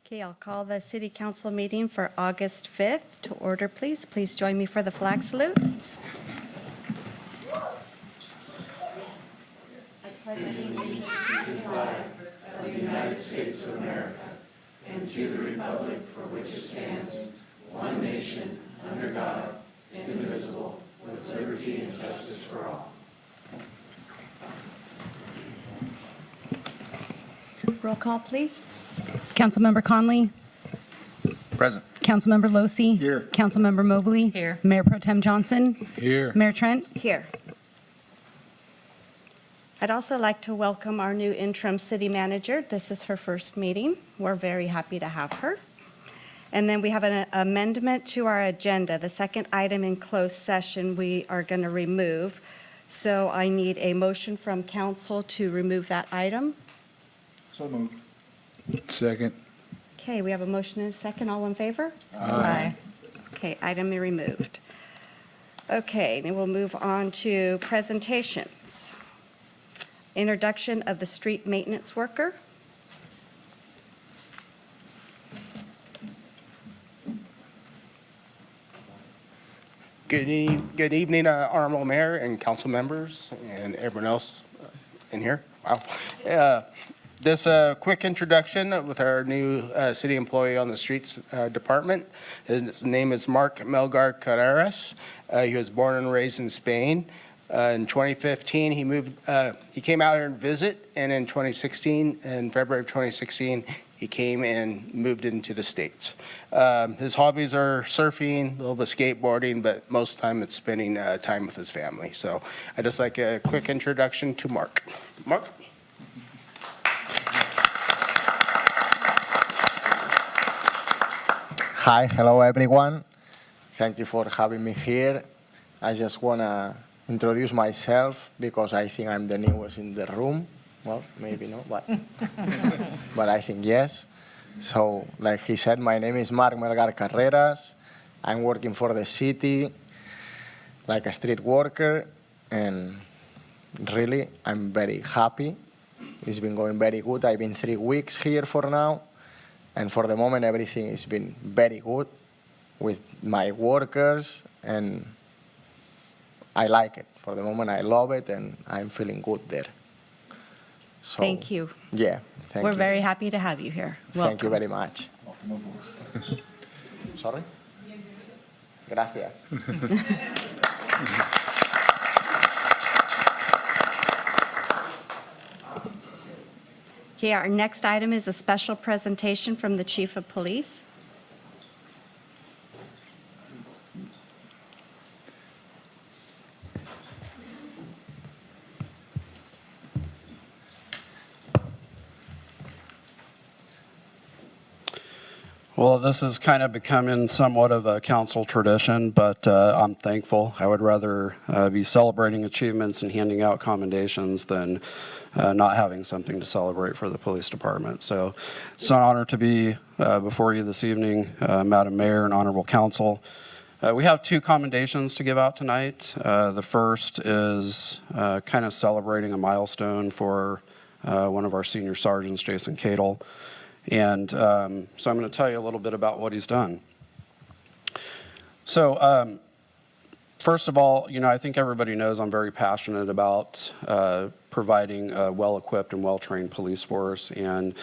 Okay, I'll call the City Council meeting for August 5th to order, please. Please join me for the flag salute. I pledge allegiance to the flag of the United States of America and to the republic for which it stands, one nation, under God, indivisible, with liberty and justice for all. Roll call, please. Councilmember Conley? Present. Councilmember Losi? Here. Councilmember Mobley? Here. Mayor Pro Tem Johnson? Here. Mayor Trent? Here. I'd also like to welcome our new interim city manager. This is her first meeting. We're very happy to have her. And then we have an amendment to our agenda. The second item in closed session we are going to remove. So I need a motion from council to remove that item. So moved. Second. Okay, we have a motion and a second. All in favor? Aye. Okay, item removed. Okay, then we'll move on to presentations. Introduction of the street maintenance worker. Good evening, Honorable Mayor and council members and everyone else in here. Wow. This quick introduction with our new city employee on the streets department. His name is Mark Melgar Carreras. He was born and raised in Spain. In 2015, he came out here and visit, and in 2016, in February of 2016, he came and moved into the States. His hobbies are surfing, a little bit of skateboarding, but most of the time it's spending time with his family. So I'd just like a quick introduction to Mark. Mark? Hi, hello everyone. Thank you for having me here. I just want to introduce myself because I think I'm the newest in the room. Well, maybe not, but, but I think yes. So, like he said, my name is Mark Melgar Carreras. I'm working for the city like a street worker, and really, I'm very happy. It's been going very good. I've been 3 weeks here for now. And for the moment, everything has been very good with my workers, and I like it. For the moment, I love it, and I'm feeling good there. So, Thank you. Yeah, thank We're you. very happy to have you here. Thank you Welcome. very much. Sorry? Gracias. Okay, our next item is a special presentation from the Chief of Police. Well, this is kind of becoming somewhat of a council tradition, but I'm thankful. I would rather be celebrating achievements and handing out commendations than not having something to celebrate for the police department. So it's an honor to be before you this evening, Madam Mayor and Honorable Council. We have 2 commendations to give out tonight. The first is kind of celebrating a milestone for one of our senior sergeants, Jason Cadle. And so I'm going to tell you a little bit about what he's done. So first of all, I think everybody knows I'm very passionate about providing a well-equipped and well-trained police force. And,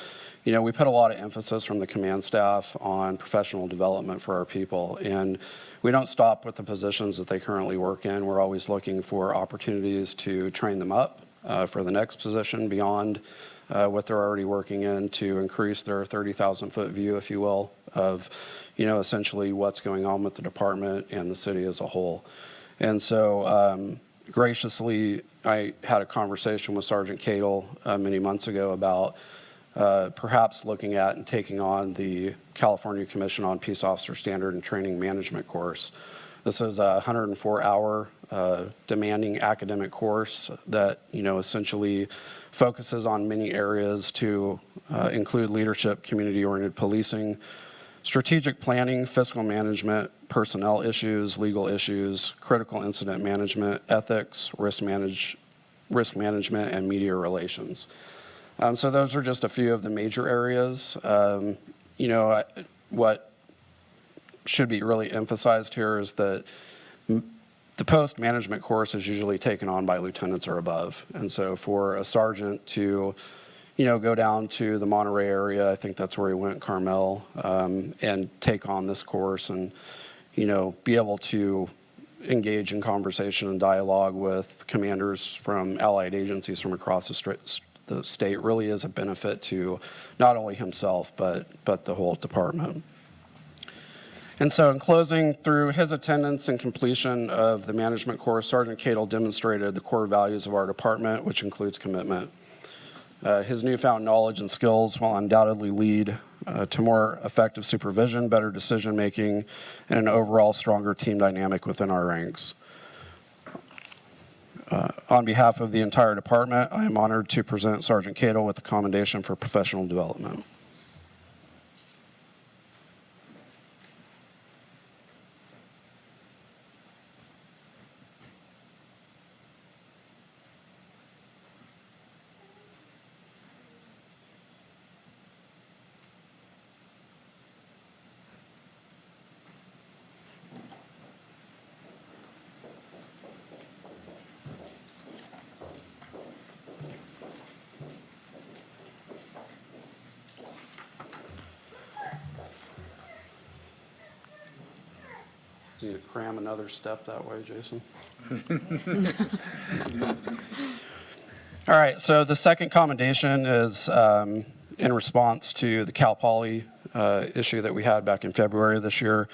we put a lot of emphasis from the command staff on professional development for our people. And we don't stop with the positions that they currently work in. We're always looking for opportunities to train them up for the next position beyond what they're already working in, to increase their 30,000-foot view, if you will, of, essentially what's going on with the department and the city as a whole. And so graciously, I had a conversation with Sergeant Cadle many months ago about perhaps looking at and taking on the California Commission on Peace Officer Standard and Training Management course. This is a 104-hour demanding academic course that, essentially focuses on many areas to include leadership, community-oriented policing, strategic planning, fiscal management, personnel issues, legal issues, critical incident management, ethics, risk management, and media relations. So those are just a few of the major areas. what should be really emphasized here is that the post management course is usually taken on by lieutenants or above. And so for a sergeant to, go down to the Monterey area, I think that's where he went, Carmel, and take on this course and, be able to engage in conversation and dialogue with commanders from allied agencies from across the state really is a benefit to not only himself, but the whole department. And so in closing, through his attendance and completion of the management course, Sergeant Cadle demonstrated the core values of our department, which includes commitment. His newfound knowledge and skills will undoubtedly lead to more effective supervision, better decision-making, and an overall stronger team dynamic within our ranks. On behalf of the entire department, I am honored to present Sergeant Cadle with the commendation for professional development. Need to cram another step that way, Jason. All right, so the second commendation is in response to the Cal Poly issue that we had back in February of this year.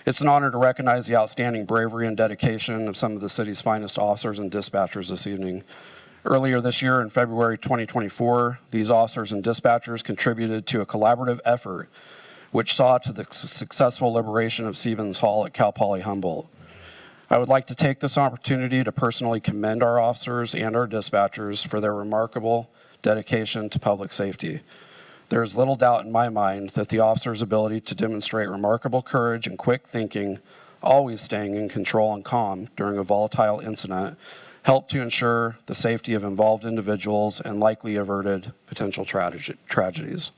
It's an honor to recognize the outstanding bravery and dedication of some of the city's finest officers and dispatchers this evening. Earlier this year, in February 2024, these officers and dispatchers contributed to a collaborative effort which saw to the successful liberation of Stevens Hall at Cal Poly Humboldt. I would like to take this opportunity to personally commend our officers and our dispatchers for their remarkable dedication to public safety. There is little doubt in my mind that the officers' ability to demonstrate remarkable courage and quick thinking, always staying in control and calm during a volatile incident, helped to ensure the safety of involved individuals and likely averted potential tragedies.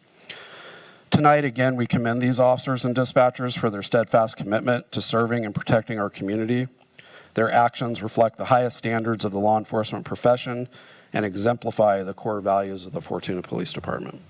Tonight, again, we commend these officers and dispatchers for their steadfast commitment to serving and protecting our community. Their actions reflect the highest standards of the law enforcement profession and exemplify the core values of the Fortuna Police Department.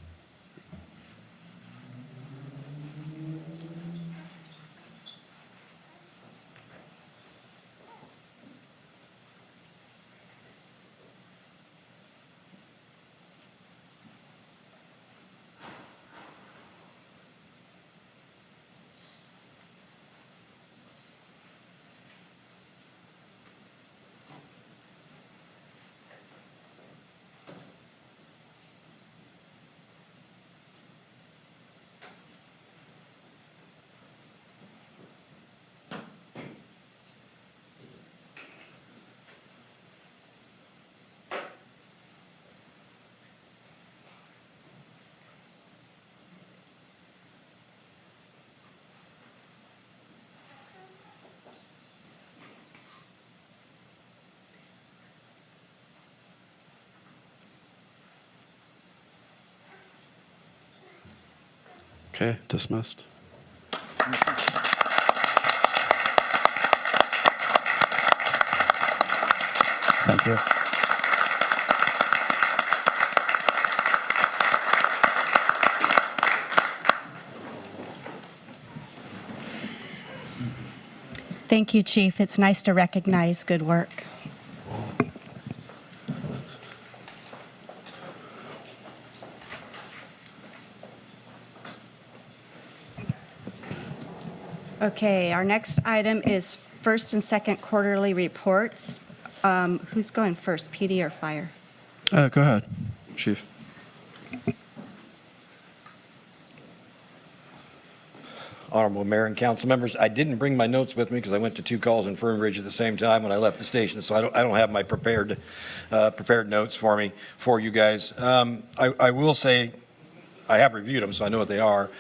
Okay, dismissed. Thank you. Thank you, Chief. It's nice to recognize good work. Okay, our next item is first and second quarterly reports. Who's going first, PD or fire? Go ahead, Chief. Honorable Mayor and council members, I didn't bring my notes with me because I went to 2 calls in Fernbridge at the same time when I left the station, so I don't have my prepared notes for you guys. I will say I have reviewed them, so I know what they are.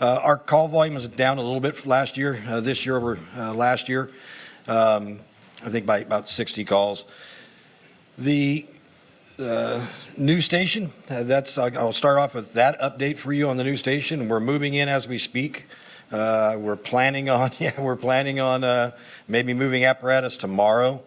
Our call volume is down a little bit from last year, this year over last year, I think by about 60 calls. The New station, I'll start off with that update for you on the new station. We're moving in as we speak. We're planning on maybe moving apparatus tomorrow,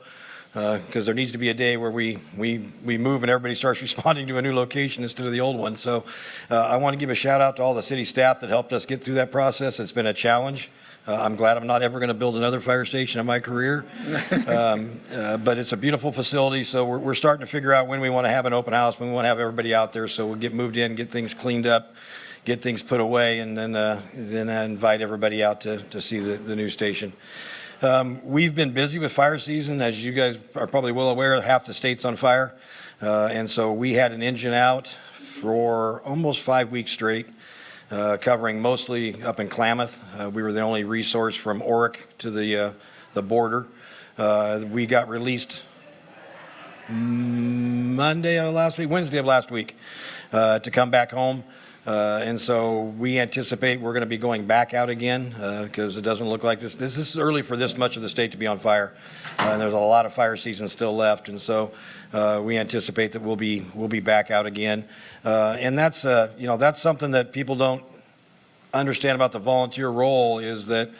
because there needs to be a day where we move and everybody starts responding to a new location instead of the old one. So I want to give a shout out to all the city staff that helped us get through that process. It's been a challenge. I'm glad I'm not ever going to build another fire station in my career. But it's a beautiful facility, so we're starting to figure out when we want to have an open house, when we want to have everybody out there, so we'll get moved in, get things cleaned up, get things put away, and then invite everybody out to see the new station. We've been busy with fire season. As you guys are probably well aware, half the state's on fire. And so we had an engine out for almost 5 weeks straight, covering mostly up in Klamath. We were the only resource from Oric to the border. We got released Wednesday of last week, to come back home. And so we anticipate we're going to be going back out again, because it doesn't look like this is early for this much of the state to be on fire. And there's a lot of fire season still left. And so we anticipate that we'll be back out again. And that's something that people don't understand about the volunteer role, is that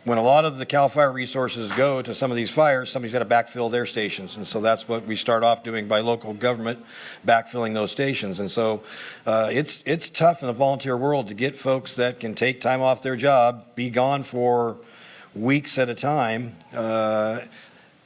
when a lot of the CAL FIRE resources go to some of these fires, somebody's got to backfill their stations. And so that's what we start off doing by local government, backfilling those stations. And so it's tough in the volunteer world to get folks that can take time off their job, be gone for weeks at a time.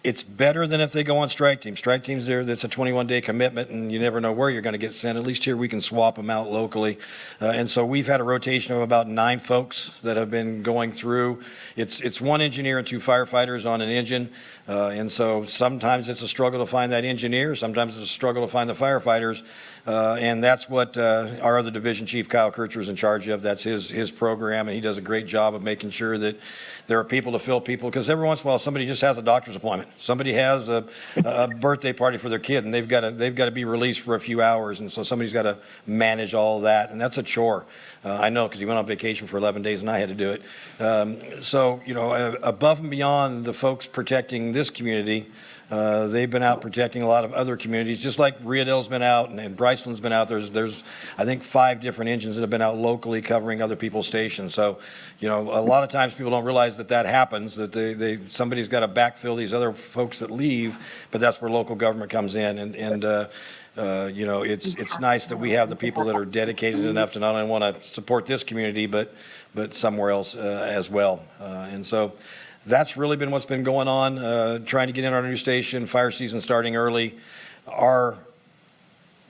It's better than if they go on strike team. Strike teams there, that's a 21-day commitment, and you never know where you're going to get sent. At least here we can swap them out locally. And so we've had a rotation of about 9 folks that have been going through. It's 1 engineer and 2 firefighters on an engine. And so sometimes it's a struggle to find that engineer. Sometimes it's a struggle to find the firefighters. And that's what our other division chief, Kyle Kircher, is in charge of. That's his program, and he does a great job of making sure that there are people to fill people, because every once in a while somebody just has a doctor's appointment. Somebody has a birthday party for their kid, and they've got to be released for a few hours, and so somebody's got to manage all of that, and that's a chore. I know, because he went on vacation for 11 days and I had to do it. So, above and beyond the folks protecting this community, they've been out protecting a lot of other communities, just like Riadale's been out and Bryceland's been out. There's I think 5 different engines that have been out locally covering other people's stations. So, a lot of times people don't realize that happens, that somebody's got to backfill these other folks that leave, but that's where local government comes in. And it's nice that we have the people that are dedicated enough to not only want to support this community, but somewhere else as well. And so that's really been what's been going on, trying to get in our new station, fire season starting early. Our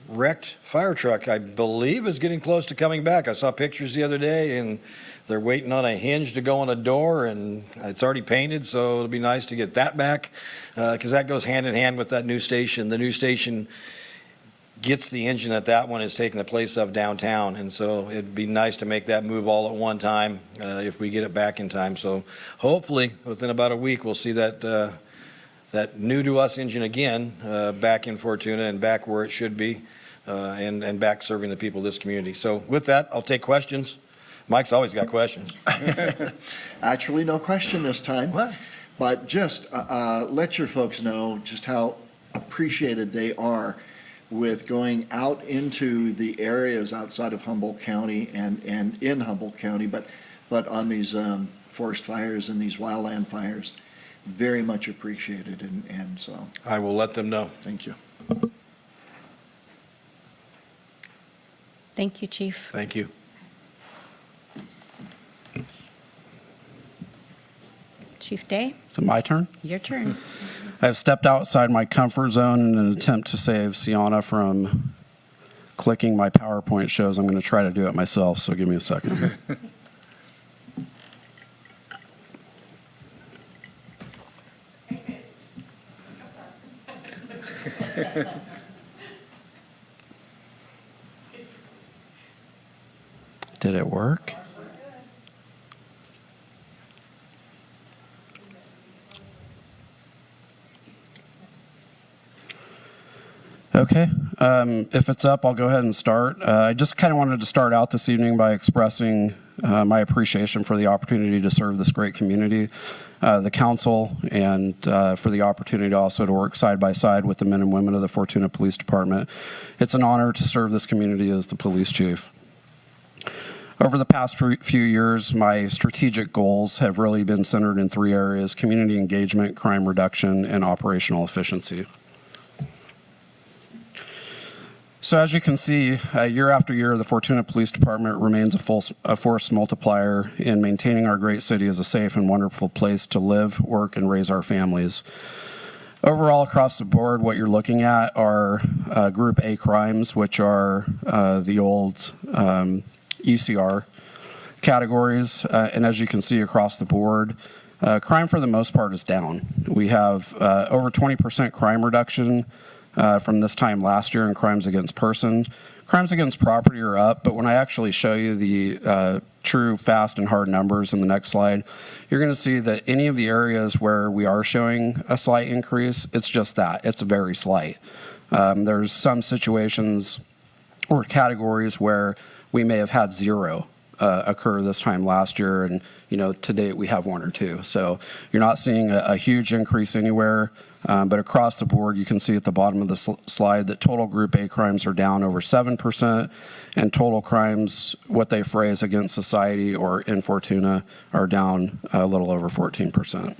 wrecked fire truck, I believe, is getting close to coming back. I saw pictures the other day, and they're waiting on a hinge to go on a door, and it's already painted, so it'll be nice to get that back, because that goes hand in hand with that new station. The new station gets the engine that one is taking the place of downtown, and so it'd be nice to make that move all at one time if we get it back in time. So hopefully within about a week we'll see that new to us engine again back in Fortuna and back where it should be, and back serving the people of this community. So with that, I'll take questions. Mike's always got questions. Actually, no question this time. What? But just let your folks know just how appreciated they are with going out into the areas outside of Humboldt County and in Humboldt County, but on these forest fires and these wildland fires. Very much appreciated, and so I will let them know. thank you. Thank you, Chief. Thank you. Chief Day, Is it my turn? your turn. I have stepped outside my comfort zone in an attempt to save Sienna from clicking my PowerPoint shows. I'm going to try to do it myself, so give me a second. Did it work? Okay, if it's up, I'll go ahead and start. I just kind of wanted to start out this evening by expressing my appreciation for the opportunity to serve this great community, the council, and for the opportunity also to work side by side with the men and women of the Fortuna Police Department. It's an honor to serve this community as the police chief. Over the past few years, my strategic goals have really been centered in 3 areas: community engagement, crime reduction, and operational efficiency. So as you can see, year after year, the Fortuna Police Department remains a force multiplier in maintaining our great city as a safe and wonderful place to live, work, and raise our families. Overall, across the board, what you're looking at are Group A crimes, which are the old UCR categories. And as you can see across the board, crime for the most part is down. We have over 20% crime reduction from this time last year in crimes against person. Crimes against property are up, but when I actually show you the true fast and hard numbers in the next slide, you're going to see that any of the areas where we are showing a slight increase, it's just that. It's very slight. There's some situations or categories where we may have had 0 occur this time last year, and to date we have 1 or 2. So you're not seeing a huge increase anywhere. But across the board, you can see at the bottom of the slide that total Group A crimes are down over 7%, and total crimes, what they phrase against society or in Fortuna, are down a little over 14%.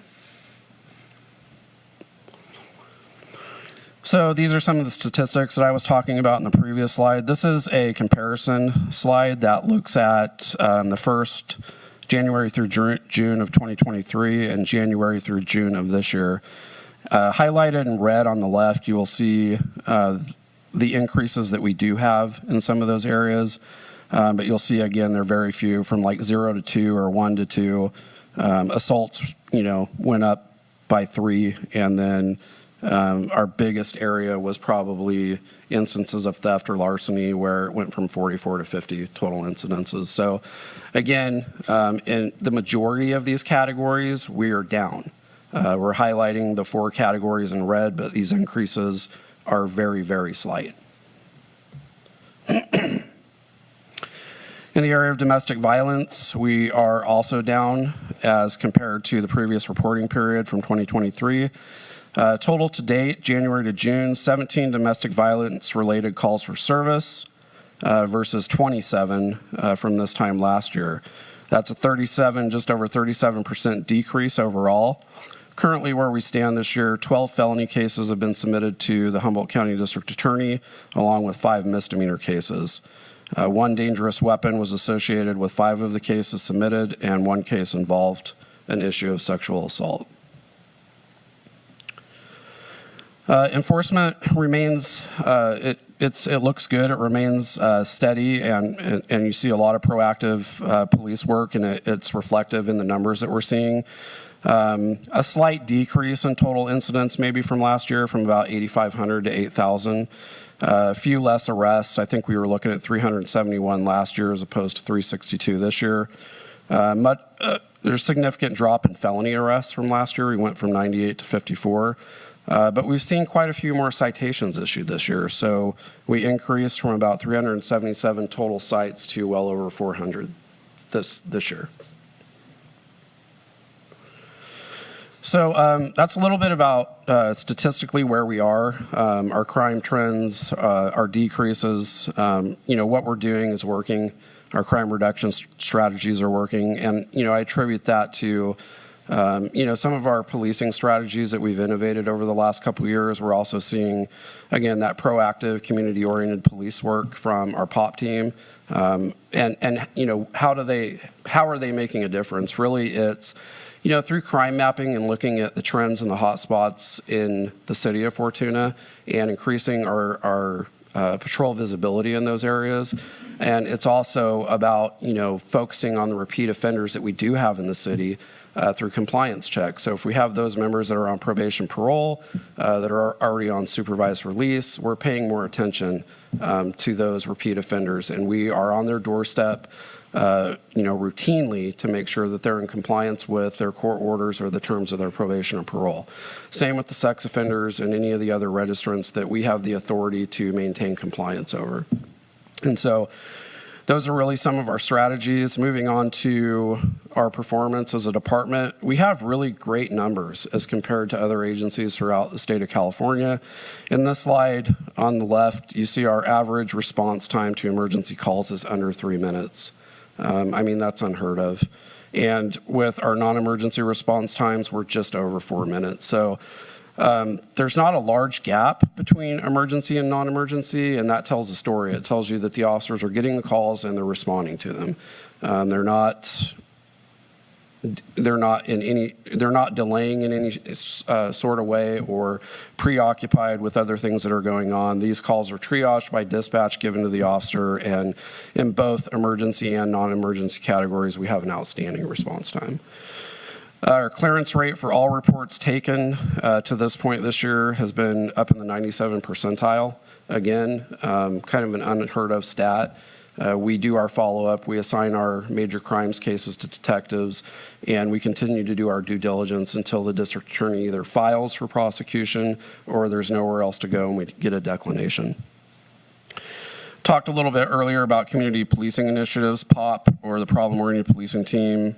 So these are some of the statistics that I was talking about in the previous slide. This is a comparison slide that looks at the first January through June of 2023 and January through June of this year. Highlighted in red on the left, you will see the increases that we do have in some of those areas. But you'll see, again, they're very few, from like 0 to 2 or 1 to 2. Assaults, went up by 3. And then our biggest area was probably instances of theft or larceny, where it went from 44 to 50 total incidences. So again, in the majority of these categories, we are down. We're highlighting the 4 categories in red, but these increases are very, very slight. In the area of domestic violence, we are also down as compared to the previous reporting period from 2023. Total to date, January to June, 17 domestic violence-related calls for service versus 27 from this time last year. That's a just over 37% decrease overall. Currently, where we stand this year, 12 felony cases have been submitted to the Humboldt County District Attorney, along with 5 misdemeanor cases. 1 dangerous weapon was associated with 5 of the cases submitted, and 1 case involved an issue of sexual assault. Enforcement remains, it looks good. It remains steady, and you see a lot of proactive police work, and it's reflective in the numbers that we're seeing. A slight decrease in total incidents maybe from last year, from about 8,500 to 8,000. A few less arrests. I think we were looking at 371 last year as opposed to 362 this year. There's a significant drop in felony arrests from last year. We went from 98 to 54. But we've seen quite a few more citations issued this year. So we increased from about 377 total cites to well over 400 this year. So that's a little bit about statistically where we are, our crime trends, our decreases. What we're doing is working. Our crime reduction strategies are working. And, I attribute that to, some of our policing strategies that we've innovated over the last couple of years. We're also seeing, again, that proactive, community-oriented police work from our POP team. How are they making a difference? Really, it's through crime mapping and looking at the trends and the hot spots in the city of Fortuna and increasing our patrol visibility in those areas. And it's also about, focusing on the repeat offenders that we do have in the city through compliance checks. So if we have those members that are on probation parole, that are already on supervised release, we're paying more attention to those repeat offenders. And we are on their doorstep routinely to make sure that they're in compliance with their court orders or the terms of their probation or parole. Same with the sex offenders and any of the other registrants that we have the authority to maintain compliance over. And so those are really some of our strategies. Moving on to our performance as a department, we have really great numbers as compared to other agencies throughout the state of California. In this slide on the left, you see our average response time to emergency calls is under 3 minutes. That's unheard of. And with our non-emergency response times, we're just over 4 minutes. So there's not a large gap between emergency and non-emergency, and that tells a story. It tells you that the officers are getting the calls and they're responding to them. They're not delaying in any sort of way or preoccupied with other things that are going on. These calls are triaged by dispatch, given to the officer, and in both emergency and non-emergency categories, we have an outstanding response time. Our clearance rate for all reports taken to this point this year has been up in the 97th percentile. Again, kind of an unheard of stat. We do our follow-up. We assign our major crimes cases to detectives, and we continue to do our due diligence until the district attorney either files for prosecution or there's nowhere else to go and we get a declination. Talked a little bit earlier about community policing initiatives. POP, or the Problem-Oriented Policing Team,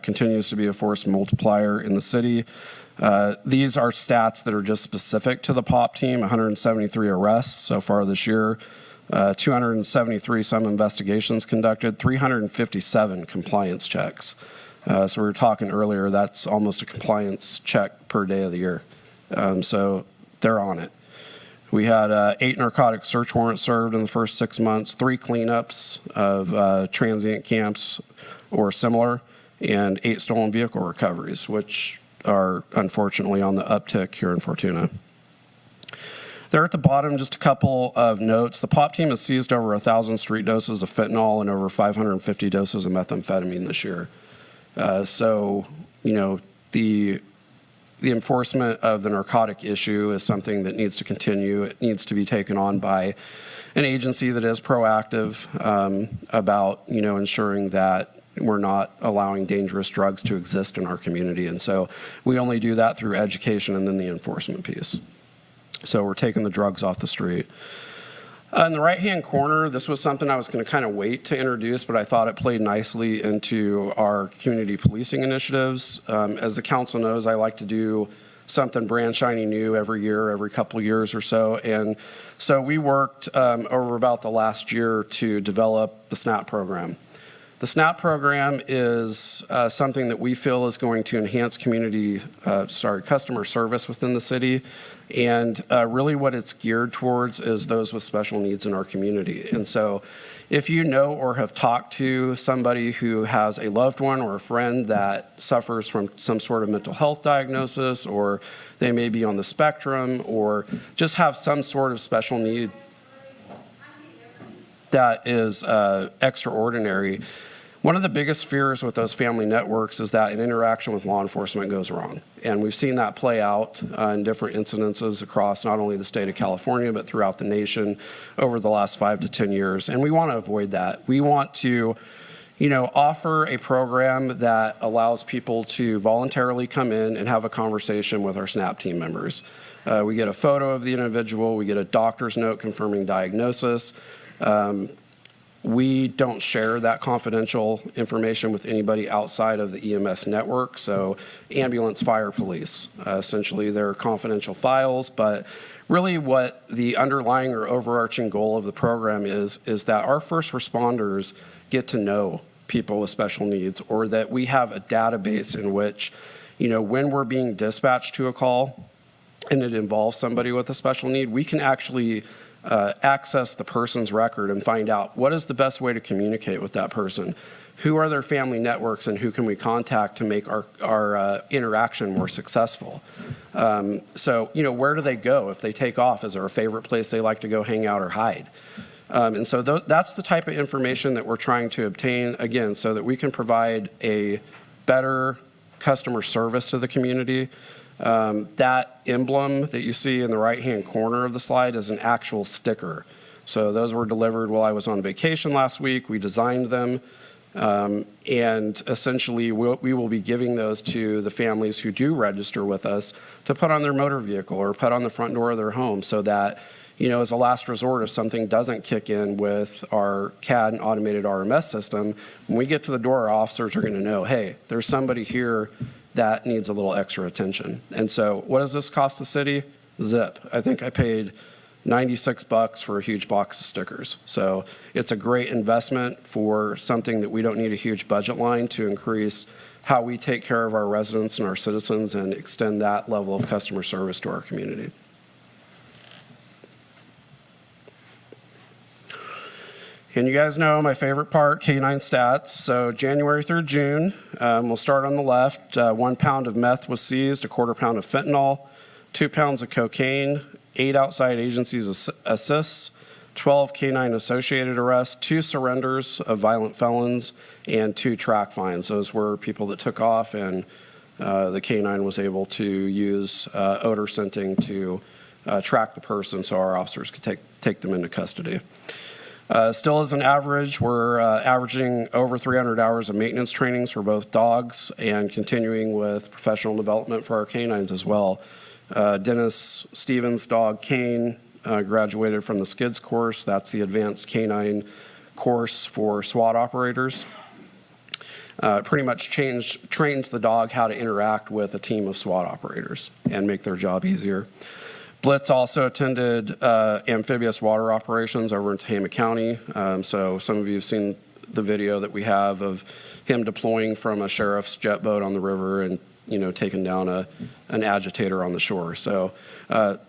continues to be a force multiplier in the city. These are stats that are just specific to the POP team: 173 arrests so far this year, 273 some investigations conducted, 357 compliance checks. So we were talking earlier, that's almost a compliance check per day of the year. So they're on it. We had 8 narcotic search warrants served in the first 6 months, 3 cleanups of transient camps or similar, and 8 stolen vehicle recoveries, which are unfortunately on the uptick here in Fortuna. There at the bottom, just a couple of notes. The POP team has seized over 1,000 street doses of fentanyl and over 550 doses of methamphetamine this year. The enforcement of the narcotic issue is something that needs to continue. It needs to be taken on by an agency that is proactive about, ensuring that we're not allowing dangerous drugs to exist in our community. And so we only do that through education and then the enforcement piece. So we're taking the drugs off the street. In the right-hand corner, this was something I was going to kind of wait to introduce, but I thought it played nicely into our community policing initiatives. As the council knows, I like to do something brand shiny new every year, every couple of years or so. And so we worked over about the last year to develop the SNAP program. The SNAP program is something that we feel is going to enhance customer service within the city. And really what it's geared towards is those with special needs in our community. And so if you know or have talked to somebody who has a loved one or a friend that suffers from some sort of mental health diagnosis, or they may be on the spectrum, or just have some sort of special need that is extraordinary, one of the biggest fears with those family networks is that an interaction with law enforcement goes wrong. And we've seen that play out in different incidences across not only the state of California, but throughout the nation over the last 5 to 10 years. And we want to avoid that. We want to, offer a program that allows people to voluntarily come in and have a conversation with our SNAP team members. We get a photo of the individual. We get a doctor's note confirming diagnosis. We don't share that confidential information with anybody outside of the EMS network. So ambulance, fire, police, essentially they're confidential files. But really what the underlying or overarching goal of the program is that our first responders get to know people with special needs, or that we have a database in which, when we're being dispatched to a call and it involves somebody with a special need, we can actually access the person's record and find out what is the best way to communicate with that person, who are their family networks, and who can we contact to make our interaction more successful. So where do they go if they take off? Is there a favorite place they like to go hang out or hide? And so that's the type of information that we're trying to obtain, again, so that we can provide a better customer service to the community. That emblem that you see in the right-hand corner of the slide is an actual sticker. So those were delivered while I was on vacation last week. We designed them, and essentially we will be giving those to the families who do register with us to put on their motor vehicle or put on the front door of their home, so that as a last resort, if something doesn't kick in with our CAD and automated RMS system, when we get to the door, our officers are going to know, hey, there's somebody here that needs a little extra attention. And so what does this cost the city? Zip. I think I paid $96 for a huge box of stickers. So it's a great investment for something that we don't need a huge budget line to increase how we take care of our residents and our citizens and extend that level of customer service to our community. And you guys know my favorite part, K-9 stats. So January through June, we'll start on the left. 1 pound of meth was seized, a quarter pound of fentanyl, 2 pounds of cocaine, 8 outside agencies assists, 12 K-9 associated arrests, 2 surrenders of violent felons, and 2 track fines. Those were people that took off, and the K-9 was able to use odor scenting to track the person so our officers could take them into custody. Still as an average, we're averaging over 300 hours of maintenance trainings for both dogs and continuing with professional development for our canines as well. Dennis Stevens' dog Kane graduated from the SKIDS course. That's the advanced canine course for SWAT operators. Pretty much trains the dog how to interact with a team of SWAT operators and make their job easier. Blitz also attended amphibious water operations over in Tehama County. So some of you have seen the video that we have of him deploying from a sheriff's jet boat on the river and taking down an agitator on the shore. So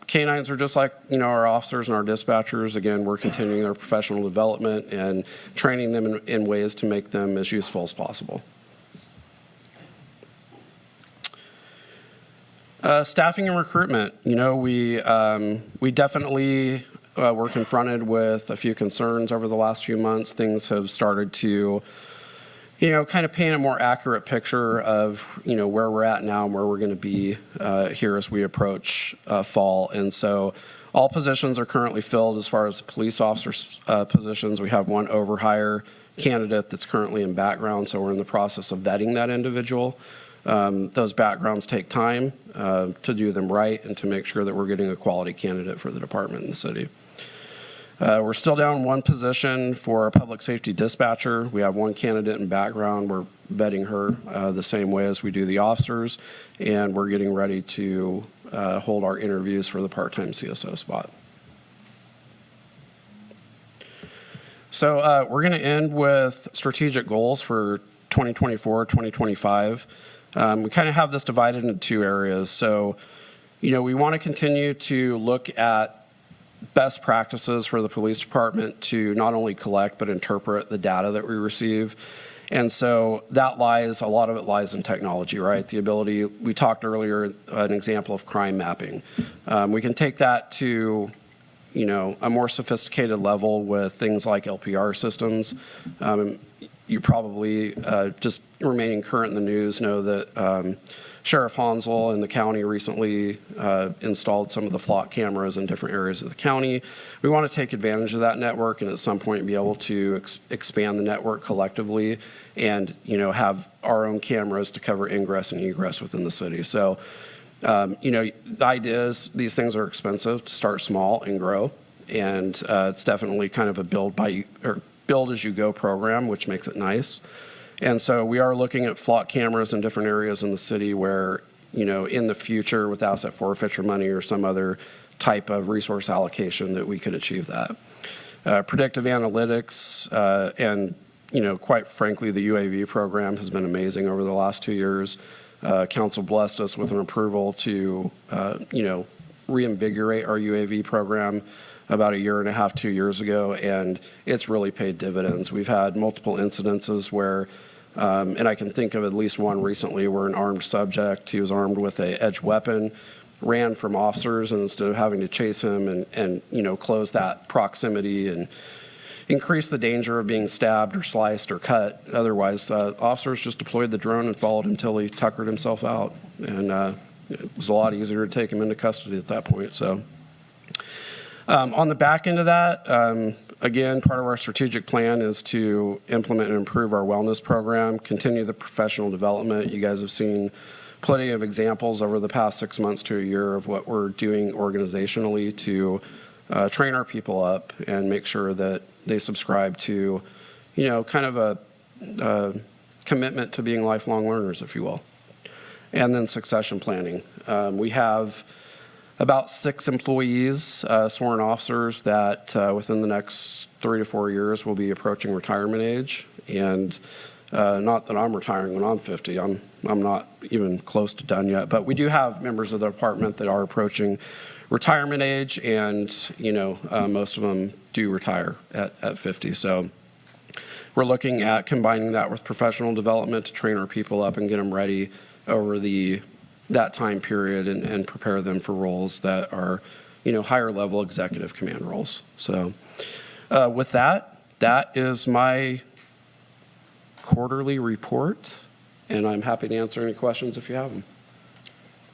canines are just like our officers and our dispatchers. Again, we're continuing their professional development and training them in ways to make them as useful as possible. Staffing and recruitment. We definitely were confronted with a few concerns over the last few months. Things have started to, kind of paint a more accurate picture of, where we're at now and where we're going to be here as we approach fall. And so all positions are currently filled as far as police officers positions. We have 1 overhire candidate that's currently in background, so we're in the process of vetting that individual. Those backgrounds take time to do them right and to make sure that we're getting a quality candidate for the department in the city. We're still down 1 position for a public safety dispatcher. We have 1 candidate in background. We're vetting her the same way as we do the officers, and we're getting ready to hold our interviews for the part-time CSO spot. So we're going to end with strategic goals for 2024, 2025. We kind of have this divided into 2 areas. So, we want to continue to look at best practices for the police department to not only collect but interpret the data that we receive. And so a lot of it lies in technology, right? The ability, we talked earlier, an example of crime mapping. We can take that to, a more sophisticated level with things like LPR systems. You probably, just remaining current in the news, know that Sheriff Hansel in the county recently installed some of the flock cameras in different areas of the county. We want to take advantage of that network and at some point be able to expand the network collectively and, have our own cameras to cover ingress and egress within the city. So, the idea is these things are expensive to start small and grow. And it's definitely kind of a build as you go program, which makes it nice. And so we are looking at flock cameras in different areas in the city where, in the future with asset forfeiture money or some other type of resource allocation that we could achieve that. Predictive analytics and, quite frankly, the UAV program has been amazing over the last 2 years. Council blessed us with an approval to, reinvigorate our UAV program about 1.5 years, 2 years ago, and it's really paid dividends. We've had multiple incidences where, and I can think of at least one recently where an armed subject, he was armed with an edged weapon, ran from officers, and instead of having to chase him and close that proximity and increase the danger of being stabbed or sliced or cut, otherwise, officers just deployed the drone and followed him until he tuckered himself out. And it was a lot easier to take him into custody at that point. So. On the back end of that, again, part of our strategic plan is to implement and improve our wellness program, continue the professional development. You guys have seen plenty of examples over the past 6 months to a year of what we're doing organizationally to train our people up and make sure that they subscribe to, kind of a commitment to being lifelong learners, if you will. And then succession planning. We have about 6 employees, sworn officers, that within the next 3 to 4 years will be approaching retirement age. And not that I'm retiring when I'm 50. I'm not even close to done yet. But we do have members of the department that are approaching retirement age, and most of them do retire at 50. So we're looking at combining that with professional development to train our people up and get them ready over that time period and prepare them for roles that are, higher level executive command roles. So with that is my quarterly report, and I'm happy to answer any questions if you have them.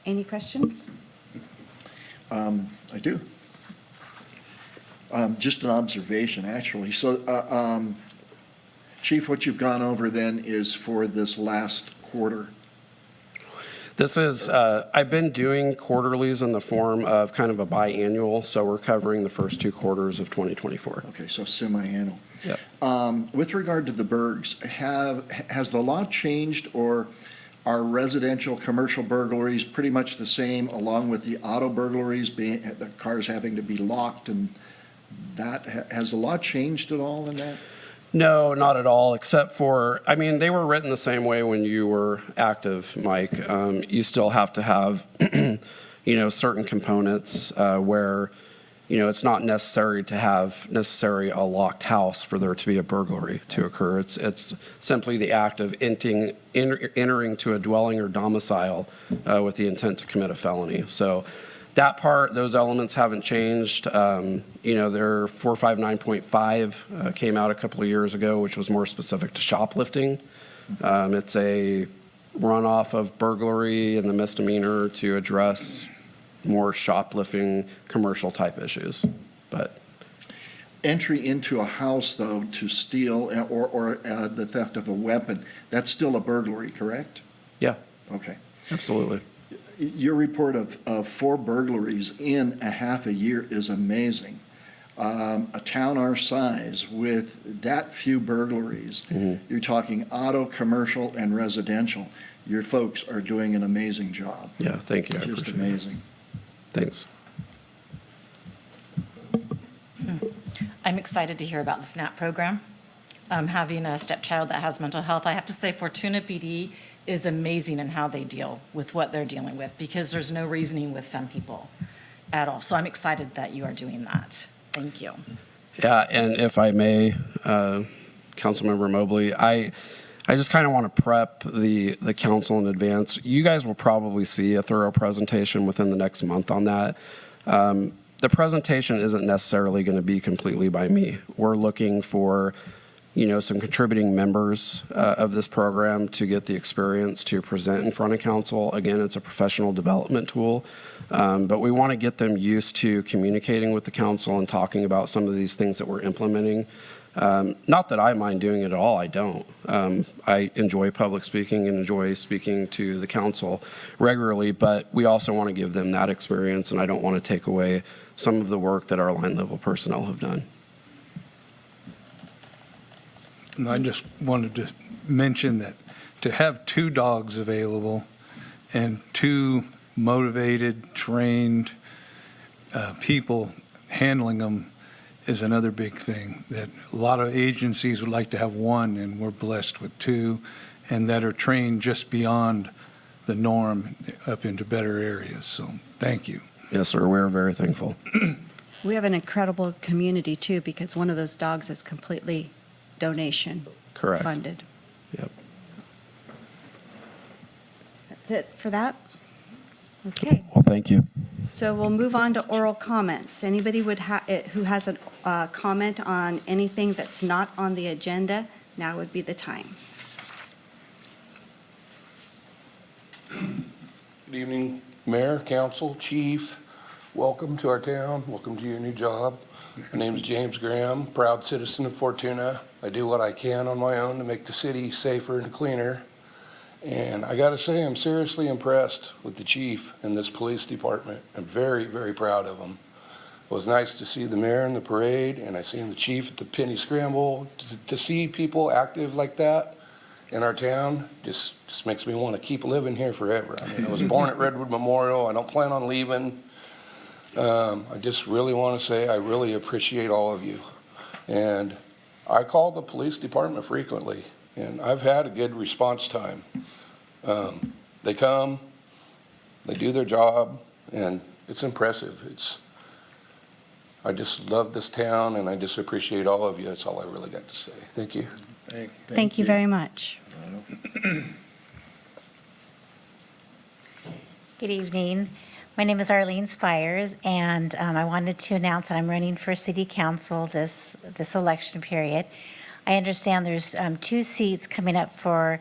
Any questions? I do. Just an observation, actually. So, Chief, what you've gone over then is for this last quarter. This is, I've been doing quarterlies in the form of kind of a biannual, so we're covering the first 2 quarters of 2024. Okay, so semi-annual. Yep. With regard to the burgs, has the law changed, or are residential, commercial burglaries pretty much the same, along with the auto burglaries, the cars having to be locked, and that, has the law changed at all in that? No, not at all, except for, they were written the same way when you were active, Mike. You still have to have, certain components where, it's not necessary to have a locked house for there to be a burglary to occur. It's simply the act of entering to a dwelling or domicile with the intent to commit a felony. So that part, those elements haven't changed. Their 459.5 came out a couple of years ago, which was more specific to shoplifting. It's a runoff of burglary and the misdemeanor to address more shoplifting, commercial type issues. But Entry into a house, though, to steal or the theft of a weapon, that's still a burglary, correct? yeah, Okay. absolutely. Your report of 4 burglaries in a half a year is amazing. A town our size with that few burglaries, you're talking auto, commercial, and residential. Your folks are doing an amazing job. Yeah, thank you. I Just appreciate it. amazing. Thanks. I'm excited to hear about the SNAP program. Having a stepchild that has mental health, I have to say Fortuna PD is amazing in how they deal with what they're dealing with, because there's no reasoning with some people at all. So I'm excited that you are doing that. Thank you. Yeah, and if I may, Councilmember Mobley, I just kind of want to prep the council in advance. You guys will probably see a thorough presentation within the next month on that. The presentation isn't necessarily going to be completely by me. We're looking for, some contributing members of this program to get the experience to present in front of council. Again, it's a professional development tool, but we want to get them used to communicating with the council and talking about some of these things that we're implementing. Not that I mind doing it at all, I don't. I enjoy public speaking and enjoy speaking to the council regularly, but we also want to give them that experience, and I don't want to take away some of the work that our line level personnel have done. And I just wanted to mention that to have 2 dogs available and 2 motivated, trained people handling them is another big thing, that a lot of agencies would like to have 1, and we're blessed with 2, and that are trained just beyond the norm up into better areas. So thank you. Yes, sir. We're very thankful. We have an incredible community, too, because one of those dogs is completely donation Correct. funded. Yep. That's it for that? Okay. Well, thank you. So we'll move on to oral comments. Anybody who has a comment on anything that's not on the agenda, now would be the time. Good evening, Mayor, Council, Chief. Welcome to our town. Welcome to your new job. My name is James Graham, proud citizen of Fortuna. I do what I can on my own to make the city safer and cleaner. And I got to say, I'm seriously impressed with the chief and this police department. I'm very, very proud of them. It was nice to see the mayor in the parade, and I seen the chief at the penny scramble. To see people active like that in our town just makes me want to keep living here forever. I mean, I was born at Redwood Memorial. I don't plan on leaving. I just really want to say I really appreciate all of you. And I call the police department frequently, and I've had a good response time. They come, they do their job, and it's impressive. I just love this town, and I just appreciate all of you. That's all I really got to say. Thank you. Thank you very much. Good evening. My name is Arlene Spires, and I wanted to announce that I'm running for City Council this election period. I understand there's 2 seats coming up for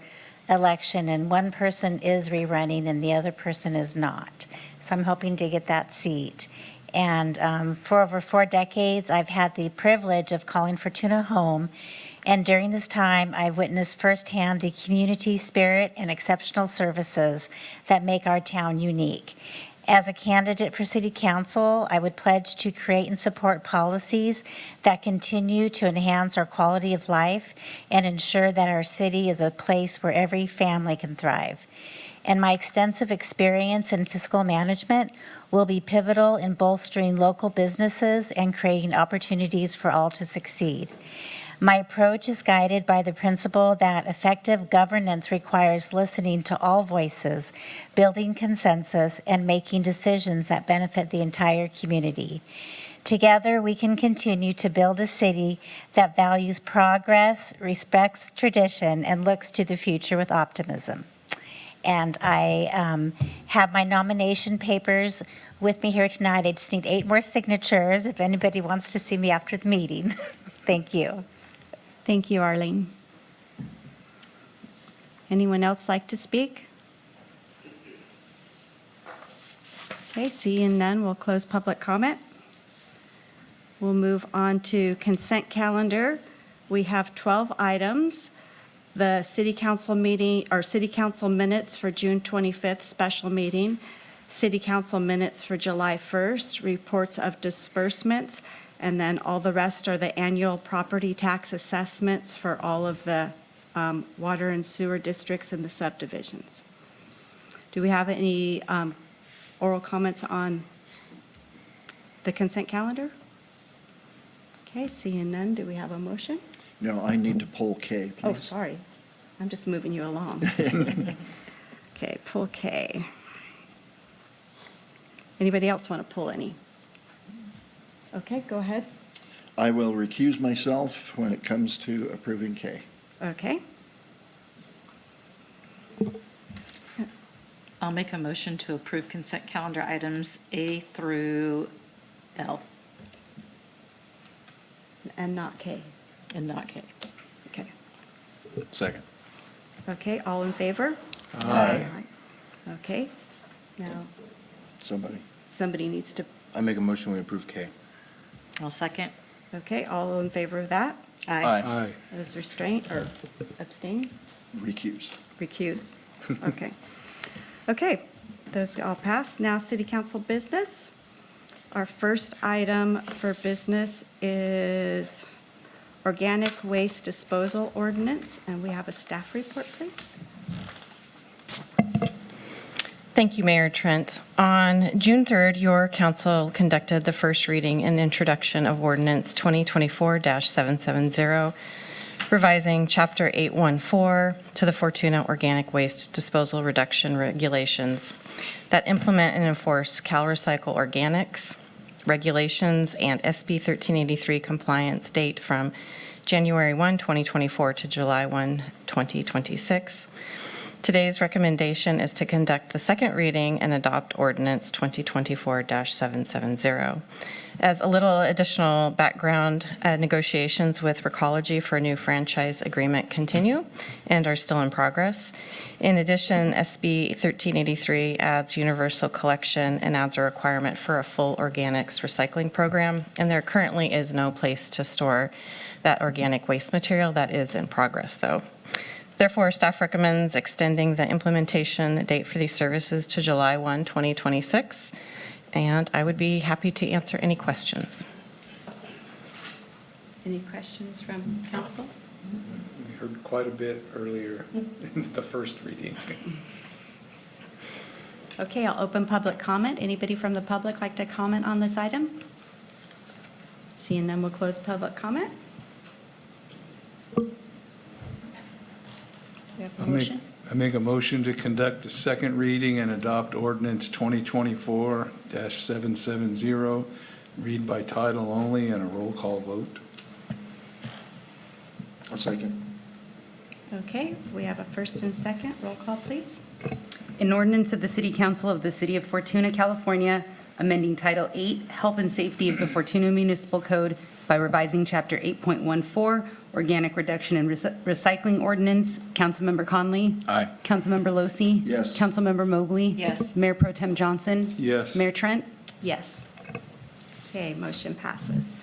election, and one person is rerunning and the other person is not. So I'm hoping to get that seat. And for over 4 decades, I've had the privilege of calling Fortuna home. And during this time, I've witnessed firsthand the community spirit and exceptional services that make our town unique. As a candidate for City Council, I would pledge to create and support policies that continue to enhance our quality of life and ensure that our city is a place where every family can thrive. And my extensive experience in fiscal management will be pivotal in bolstering local businesses and creating opportunities for all to succeed. My approach is guided by the principle that effective governance requires listening to all voices, building consensus, and making decisions that benefit the entire community. Together, we can continue to build a city that values progress, respects tradition, and looks to the future with optimism. And I have my nomination papers with me here tonight. I just need 8 more signatures if anybody wants to see me after the meeting. Thank you. Thank you, Arlene. Anyone else like to speak? Okay, seeing none, we'll close public comment. We'll move on to consent calendar. We have 12 items. The city council meeting, or city council minutes for June 25th special meeting, city council minutes for July 1st, reports of disbursements, and then all the rest are the annual property tax assessments for all of the water and sewer districts and the subdivisions. Do we have any oral comments on the consent calendar? Okay, seeing none, do we have a motion? No, I need to pull K, please. Oh, sorry. I'm just moving you along. Okay, pull K. Anybody else want to pull any? Okay, go ahead. I will recuse myself when it comes to approving K. Okay. I'll make a motion to approve consent calendar items A through L And not K. and not K. Okay. Second. Okay, all in favor? Aye. Okay. Now, somebody needs to, I make a motion we approve K. I'll second. okay, all in favor of that? Aye. Those restraint or abstain? Recuse. Recuse. Okay. Okay, those all passed. Now, city council business. Our first item for business is organic waste disposal ordinance, and we have a staff report, please. Thank you, Mayor Trent. On June 3rd, your council conducted the first reading and introduction of Ordinance 2024-770, revising Chapter 814 to the Fortuna Organic Waste Disposal Reduction Regulations that implement and enforce CalRecycle Organics regulations and SB 1383 compliance date from January 1, 2024 to July 1, 2026. Today's recommendation is to conduct the second reading and adopt Ordinance 2024-770. As a little additional background, negotiations with Recology for a new franchise agreement continue and are still in progress. In addition, SB 1383 adds universal collection and adds a requirement for a full organics recycling program, and there currently is no place to store that organic waste material. That is in progress, though. Therefore, staff recommends extending the implementation date for these services to July 1, 2026. and I would be happy to answer any questions. Any questions from council? We heard quite a bit earlier in the first reading. Okay, I'll open public comment. Anybody from the public like to comment on this item? Seeing none, we'll close public comment. We have a motion? I make a motion to conduct the second reading and adopt ordinance 2024-770, read by title only and a roll call vote. A second. Okay, we have a first and second. Roll call, please. An ordinance of the City Council of the City of Fortuna, California, amending Title 8, Health and Safety of the Fortuna Municipal Code by revising Chapter 8.14, Organic Reduction and Recycling Ordinance. Councilmember Conley? Aye. Councilmember Losi? Yes. Councilmember Mobley? Yes. Mayor Pro Tem Johnson? Yes. Mayor Trent? Yes. Okay, motion passes.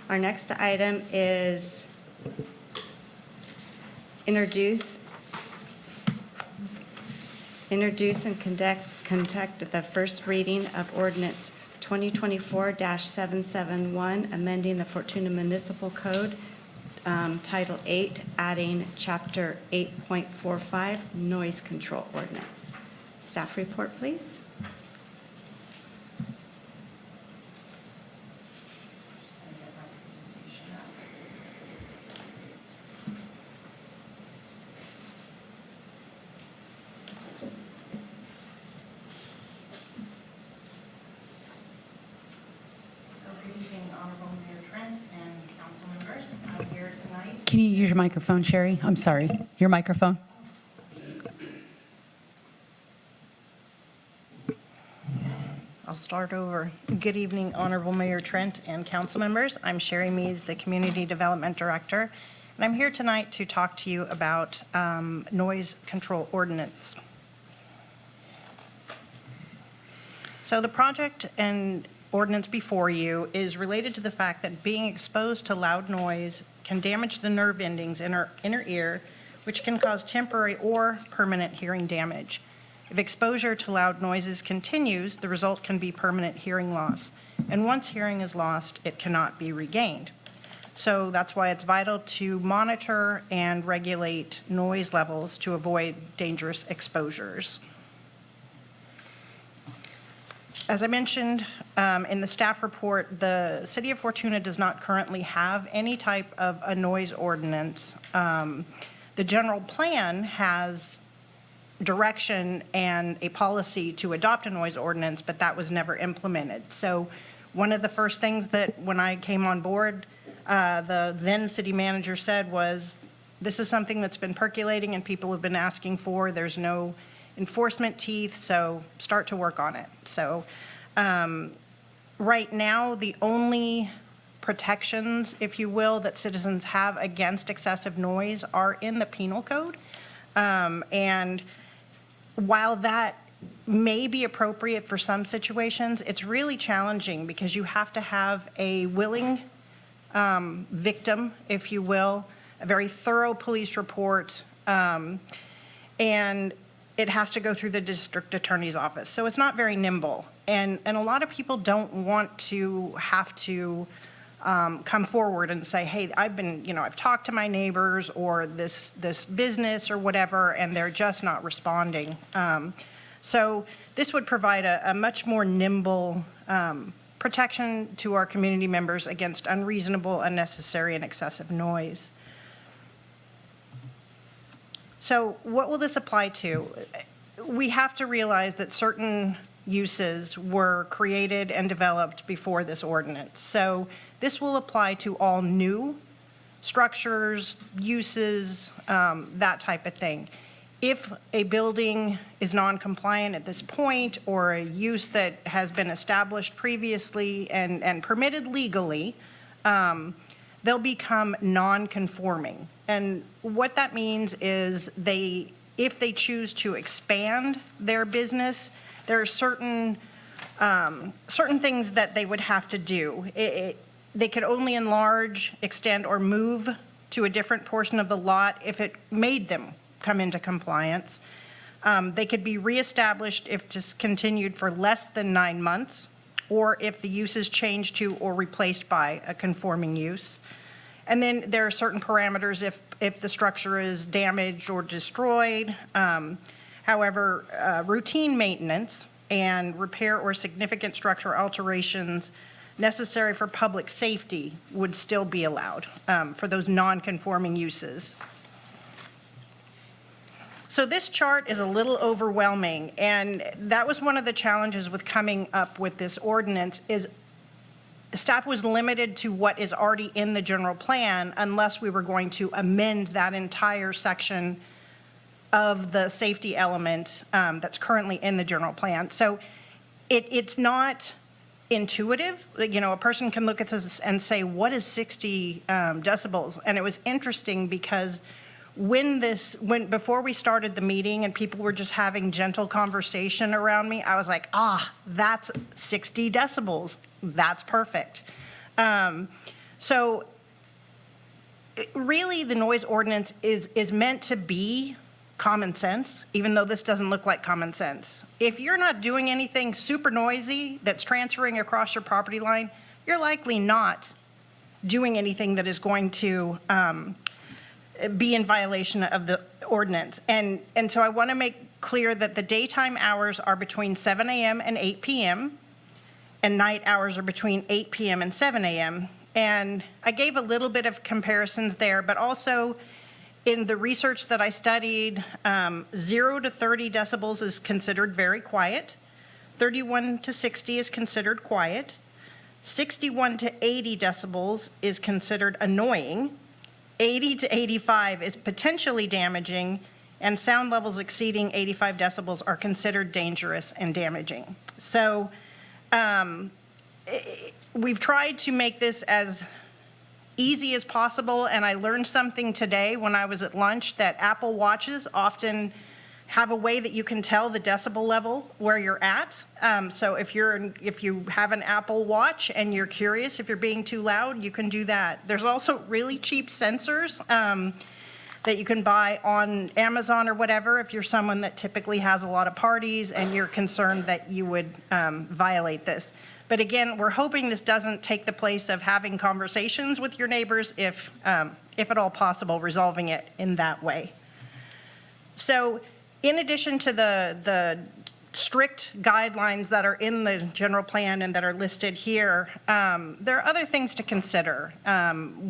Our next item is introduce and conduct the first reading of ordinance 2024-771, amending the Fortuna Municipal Code, Title 8, adding Chapter 8.45, Noise Control Ordinance. Staff report, please. Good evening, Honorable Mayor Trent and council members. I'm here tonight. Can you use your microphone, Sherry? I'm sorry. Your microphone. I'll start over. Good evening, Honorable Mayor Trent and council members. I'm Sherry Mees, the Community Development Director, and I'm here tonight to talk to you about noise control ordinance. So the project and ordinance before you is related to the fact that being exposed to loud noise can damage the nerve endings in our inner ear, which can cause temporary or permanent hearing damage. If exposure to loud noises continues, the result can be permanent hearing loss. And once hearing is lost, it cannot be regained. So that's why it's vital to monitor and regulate noise levels to avoid dangerous exposures. As I mentioned in the staff report, the City of Fortuna does not currently have any type of a noise ordinance. The general plan has direction and a policy to adopt a noise ordinance, but that was never implemented. So one of the first things that when I came on board, the then city manager said was, this is something that's been percolating and people have been asking for. There's no enforcement teeth, so start to work on it. So right now, the only protections, if you will, that citizens have against excessive noise are in the penal code. And while that may be appropriate for some situations, it's really challenging because you have to have a willing victim, if you will, a very thorough police report, and it has to go through the district attorney's office. So it's not very nimble. And a lot of people don't want to have to come forward and say, hey, I've talked to my neighbors or this business or whatever, and they're just not responding. So this would provide a much more nimble protection to our community members against unreasonable, unnecessary, and excessive noise. So what will this apply to? We have to realize that certain uses were created and developed before this ordinance. So this will apply to all new structures, uses, that type of thing. If a building is non-compliant at this point, or a use that has been established previously and permitted legally, they'll become non-conforming. And what that means is if they choose to expand their business, there are certain things that they would have to do. They could only enlarge, extend, or move to a different portion of the lot if it made them come into compliance. They could be reestablished if discontinued for less than 9 months, or if the use is changed to or replaced by a conforming use. And then there are certain parameters if the structure is damaged or destroyed. However, routine maintenance and repair or significant structural alterations necessary for public safety would still be allowed for those non-conforming uses. So this chart is a little overwhelming, and that was one of the challenges with coming up with this ordinance is staff was limited to what is already in the general plan unless we were going to amend that entire section of the safety element that's currently in the general plan. So it's not intuitive. You know, a person can look at this and say, what is 60 decibels? And it was interesting because before we started the meeting and people were just having gentle conversation around me, I was like, that's 60 decibels. That's perfect. So really the noise ordinance is meant to be common sense, even though this doesn't look like common sense. If you're not doing anything super noisy that's transferring across your property line, you're likely not doing anything that is going to be in violation of the ordinance. And so I want to make clear that the daytime hours are between 7 a.m. and 8 p.m., and night hours are between 8 p.m. and 7 a.m. And I gave a little bit of comparisons there, but also in the research that I studied, 0 to 30 decibels is considered very quiet. 31 to 60 is considered quiet. 61 to 80 decibels is considered annoying. 80 to 85 is potentially damaging, and sound levels exceeding 85 decibels are considered dangerous and damaging. So we've tried to make this as easy as possible, and I learned something today when I was at lunch that Apple Watches often have a way that you can tell the decibel level where you're at. So if you have an Apple Watch and you're curious if you're being too loud, you can do that. There's also really cheap sensors that you can buy on Amazon or whatever if you're someone that typically has a lot of parties and you're concerned that you would violate this. But again, we're hoping this doesn't take the place of having conversations with your neighbors, if at all possible, resolving it in that way. So in addition to the strict guidelines that are in the general plan and that are listed here, there are other things to consider,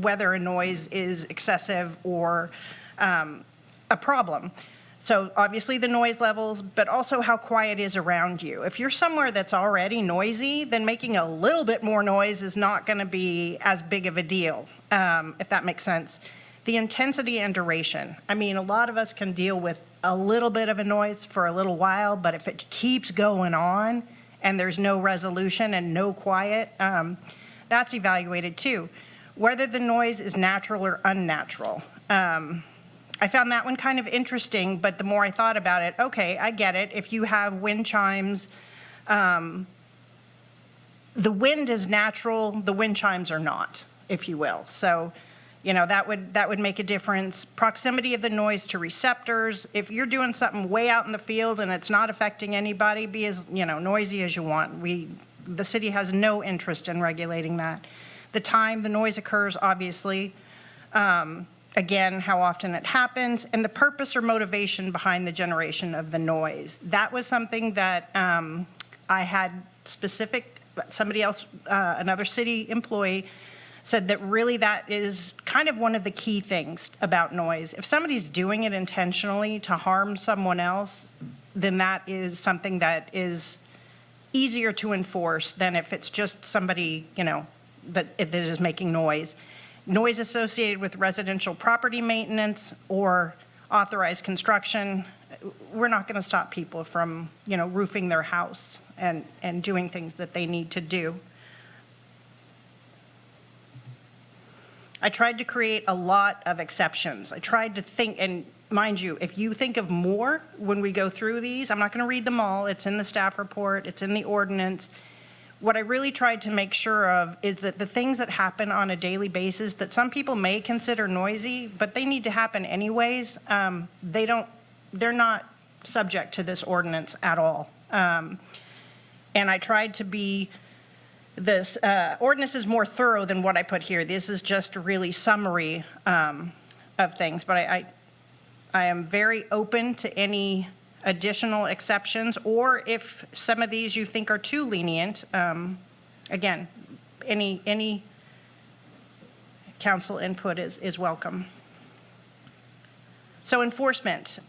whether a noise is excessive or a problem. So obviously the noise levels, but also how quiet is around you. If you're somewhere that's already noisy, then making a little bit more noise is not going to be as big of a deal, if that makes sense. The intensity and duration. I mean, a lot of us can deal with a little bit of a noise for a little while, but if it keeps going on and there's no resolution and no quiet, that's evaluated too. Whether the noise is natural or unnatural. I found that one kind of interesting, but the more I thought about it, okay, I get it. If you have wind chimes, the wind is natural, the wind chimes are not, if you will. So, you know, that would make a difference. Proximity of the noise to receptors. If you're doing something way out in the field and it's not affecting anybody, be as, you know, noisy as you want. The city has no interest in regulating that. The time the noise occurs, obviously. Again, how often it happens, and the purpose or motivation behind the generation of the noise. That was something that I had somebody else, another city employee, said that really that is kind of one of the key things about noise. If somebody's doing it intentionally to harm someone else, then that is something that is easier to enforce than if it's just somebody, you know, that is making noise. Noise associated with residential property maintenance or authorized construction, we're not going to stop people from, you know, roofing their house and doing things that they need to do. I tried to create a lot of exceptions. I tried to think, and mind you, if you think of more when we go through these, I'm not going to read them all. It's in the staff report. It's in the ordinance. What I really tried to make sure of is that the things that happen on a daily basis that some people may consider noisy, but they need to happen anyways, they're not subject to this ordinance at all. And I tried to be This ordinance is more thorough than what I put here. This is just a really summary of things, but I am very open to any additional exceptions, or if some of these you think are too lenient, again, any council input is welcome. So enforcement.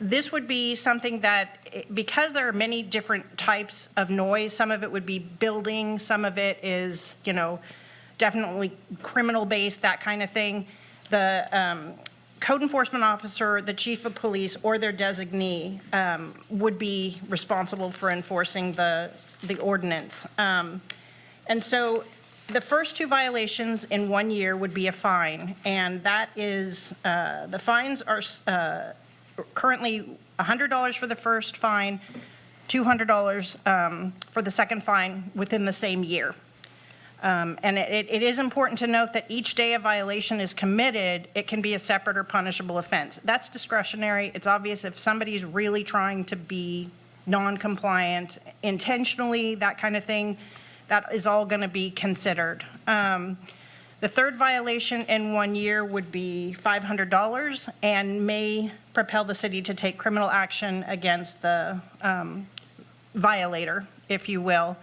This would be something that, because there are many different types of noise, some of it would be building, some of it is, definitely criminal-based, that kind of thing. The code enforcement officer, the chief of police, or their designee would be responsible for enforcing the ordinance. And so the first 2 violations in 1 year would be a fine, and that is, the fines are currently $100 for the first fine, $200 for the second fine within the same year. And it is important to note that each day a violation is committed, it can be a separate or punishable offense. That's discretionary. It's obvious if somebody's really trying to be non-compliant intentionally, that kind of thing, that is all going to be considered. The third violation in 1 year would be $500 and may propel the city to take criminal action against the violator, if you will.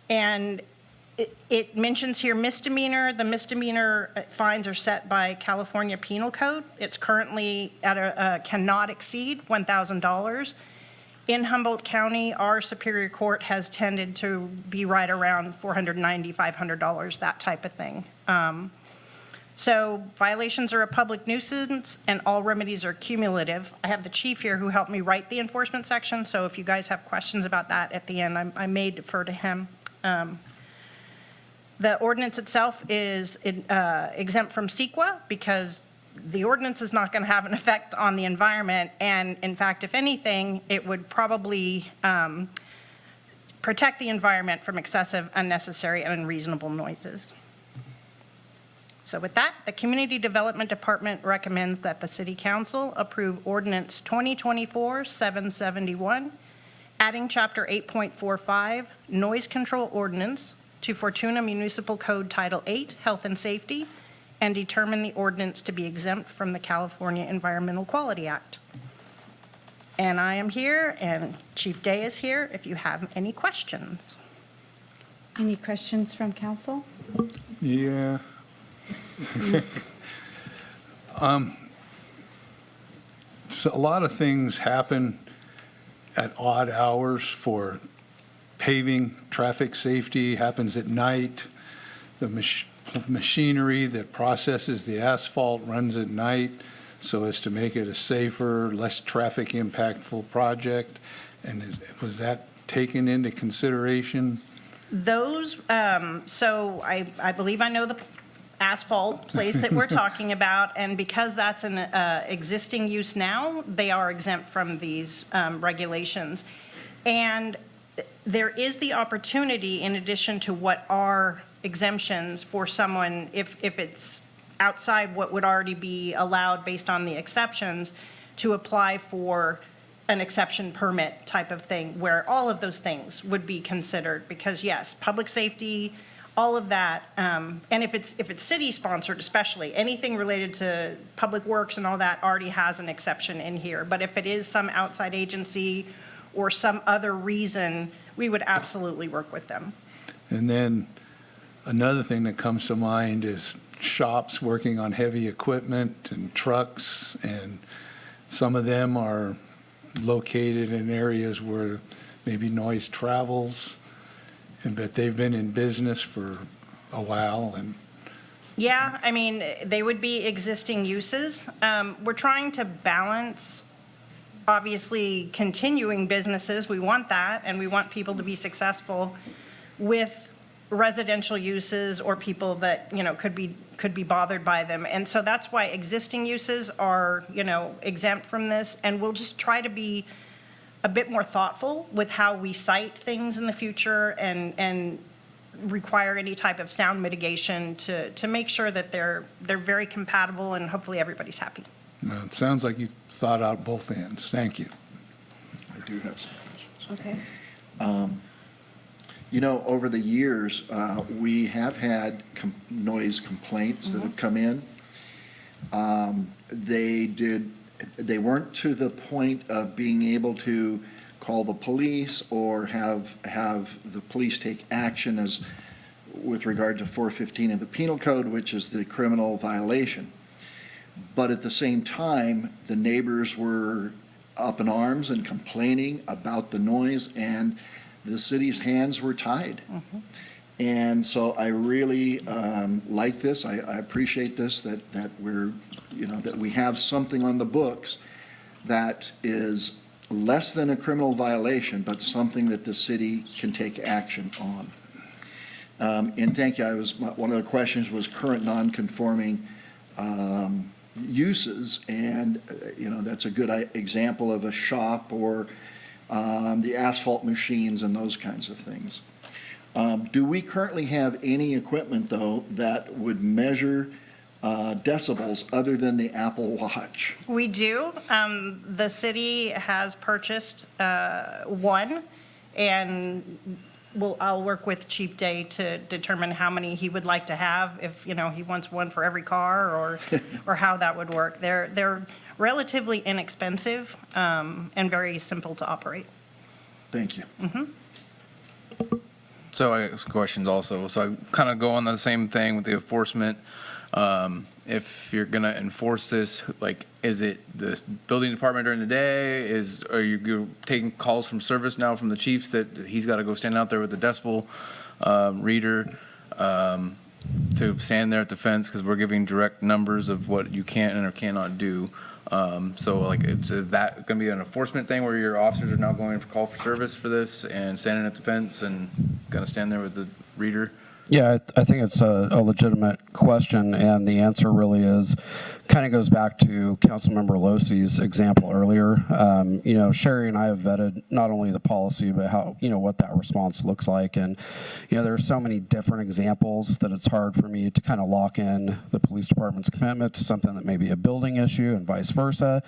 And it mentions here misdemeanor. The misdemeanor fines are set by California Penal Code. It's currently at a cannot exceed $1,000. In Humboldt County, our Superior Court has tended to be right around $490, $500, that type of thing. So violations are a public nuisance and all remedies are cumulative. I have the chief here who helped me write the enforcement section, so if you guys have questions about that at the end, I may defer to him. The ordinance itself is exempt from CEQA because the ordinance is not going to have an effect on the environment, and in fact, if anything, it would probably protect the environment from excessive, unnecessary, and unreasonable noises. So with that, the Community Development Department recommends that the City Council approve Ordinance 2024-771, adding Chapter 8.45, Noise Control Ordinance, to Fortuna Municipal Code Title 8, Health and Safety, and determine the ordinance to be exempt from the California Environmental Quality Act. And I am here, and Chief Day is here if you have any questions. Any questions from council? Yeah. So a lot of things happen at odd hours for paving. Traffic safety happens at night. The machinery that processes the asphalt runs at night so as to make it a safer, less traffic impactful project. And was that taken into consideration? Those, so I believe I know the asphalt place that we're talking about, and because that's an existing use now, they are exempt from these regulations. And there is the opportunity, in addition to what are exemptions for someone, if it's outside what would already be allowed based on the exceptions, to apply for an exception permit type of thing, where all of those things would be considered, because yes, public safety, all of that, and if it's city sponsored, especially anything related to public works and all that already has an exception in here. But if it is some outside agency or some other reason, we would absolutely work with them. And then another thing that comes to mind is shops working on heavy equipment and trucks, and some of them are located in areas where maybe noise travels, but they've been in business for a while. And yeah, I mean, they would be existing uses. We're trying to balance, obviously, continuing businesses. We want that, and we want people to be successful with residential uses or people that, could be bothered by them. And so that's why existing uses are, exempt from this, and we'll just try to be a bit more thoughtful with how we cite things in the future and require any type of sound mitigation to make sure that they're very compatible and hopefully everybody's happy. it sounds like you thought out both ends. Thank you. I do have some questions. Okay. You know, over the years, we have had noise complaints that have come in. They weren't to the point of being able to call the police or have the police take action as with regard to 415 of the Penal Code, which is the criminal violation. But at the same time, the neighbors were up in arms and complaining about the noise, and the city's hands were tied. And so I really like this. I appreciate this, that we're, that we have something on the books that is less than a criminal violation, but something that the city can take action on. And thank you. One of the questions was current non-conforming uses, and that's a good example of a shop or the asphalt machines and those kinds of things. Do we currently have any equipment, though, that would measure decibels other than the Apple Watch? We do. The city has purchased one, and I'll work with Chief Day to determine how many he would like to have, if, he wants one for every car or how that would work. They're relatively inexpensive and very simple to operate. Thank you. So I have some questions also. So I kind of go on the same thing with the enforcement. If you're going to enforce this, is it the building department during the day? Are you taking calls from service now from the chiefs that he's got to go stand out there with the decibel reader to stand there at the fence, because we're giving direct numbers of what you can and or cannot do? Is that going to be an enforcement thing where your officers are now going for call for service for this and standing at the fence and going to stand there with the reader? Yeah, I think it's a legitimate question, and the answer really kind of goes back to Councilmember Losey's example earlier. Sherry and I have vetted not only the policy, but how, what that response looks like. And, there are so many different examples that it's hard for me to kind of lock in the police department's commitment to something that may be a building issue and vice versa.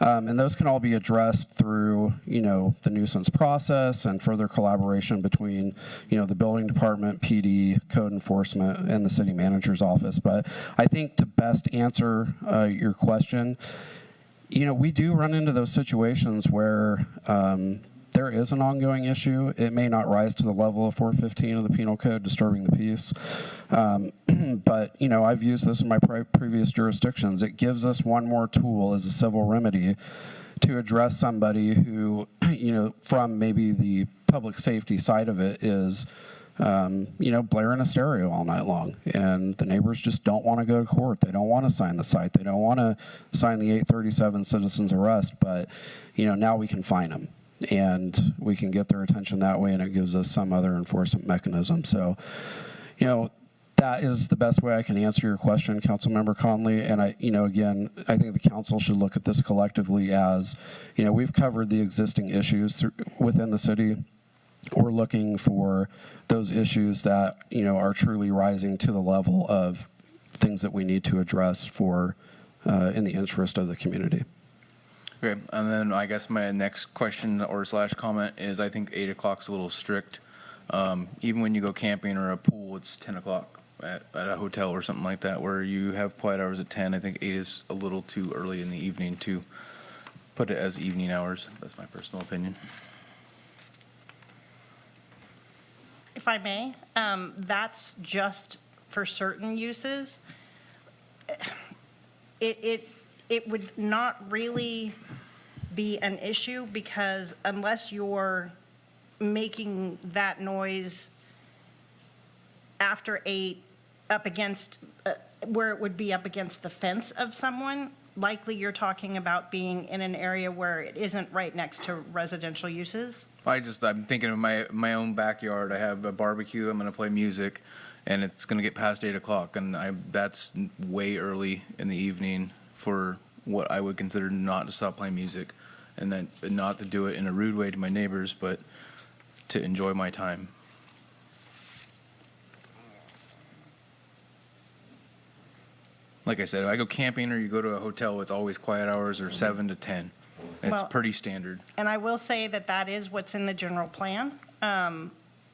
And those can all be addressed through, the nuisance process and further collaboration between, the building department, PD, code enforcement, and the city manager's office. But I think to best answer your question, we do run into those situations where there is an ongoing issue. It may not rise to the level of 415 of the Penal Code, disturbing the peace. But, I've used this in my previous jurisdictions. It gives us one more tool as a civil remedy to address somebody who, from maybe the public safety side of it is blaring a stereo all night long, and the neighbors just don't want to go to court. They don't want to sign the cite. They don't want to sign the 837 citizen's arrest, but, now we can fine them, and we can get their attention that way, and it gives us some other enforcement mechanism. So, that is the best way I can answer your question, Councilmember Conley. And again, I think the council should look at this collectively as, we've covered the existing issues within the city. We're looking for those issues that, are truly rising to the level of things that we need to address for in the interest of the community. Okay, and then I guess my next question or / comment is, I think 8 o'clock's a little strict. Even when you go camping or a pool, it's 10 o'clock at a hotel or something like that, where you have quiet hours at 10. I think 8 is a little too early in the evening to put it as evening hours. That's my personal opinion. If I may, that's just for certain uses. It would not really be an issue, because unless you're making that noise after 8 up against, where it would be up against the fence of someone, likely you're talking about being in an area where it isn't right next to residential uses. I'm thinking of my own backyard. I have a barbecue. I'm going to play music, and it's going to get past 8 o'clock, and that's way early in the evening for what I would consider not to stop playing music, and then not to do it in a rude way to my neighbors, but to enjoy my time. Like I said, if I go camping or you go to a hotel, it's always quiet hours or 7 to 10. It's Well, pretty standard. And I will say that is what's in the general plan.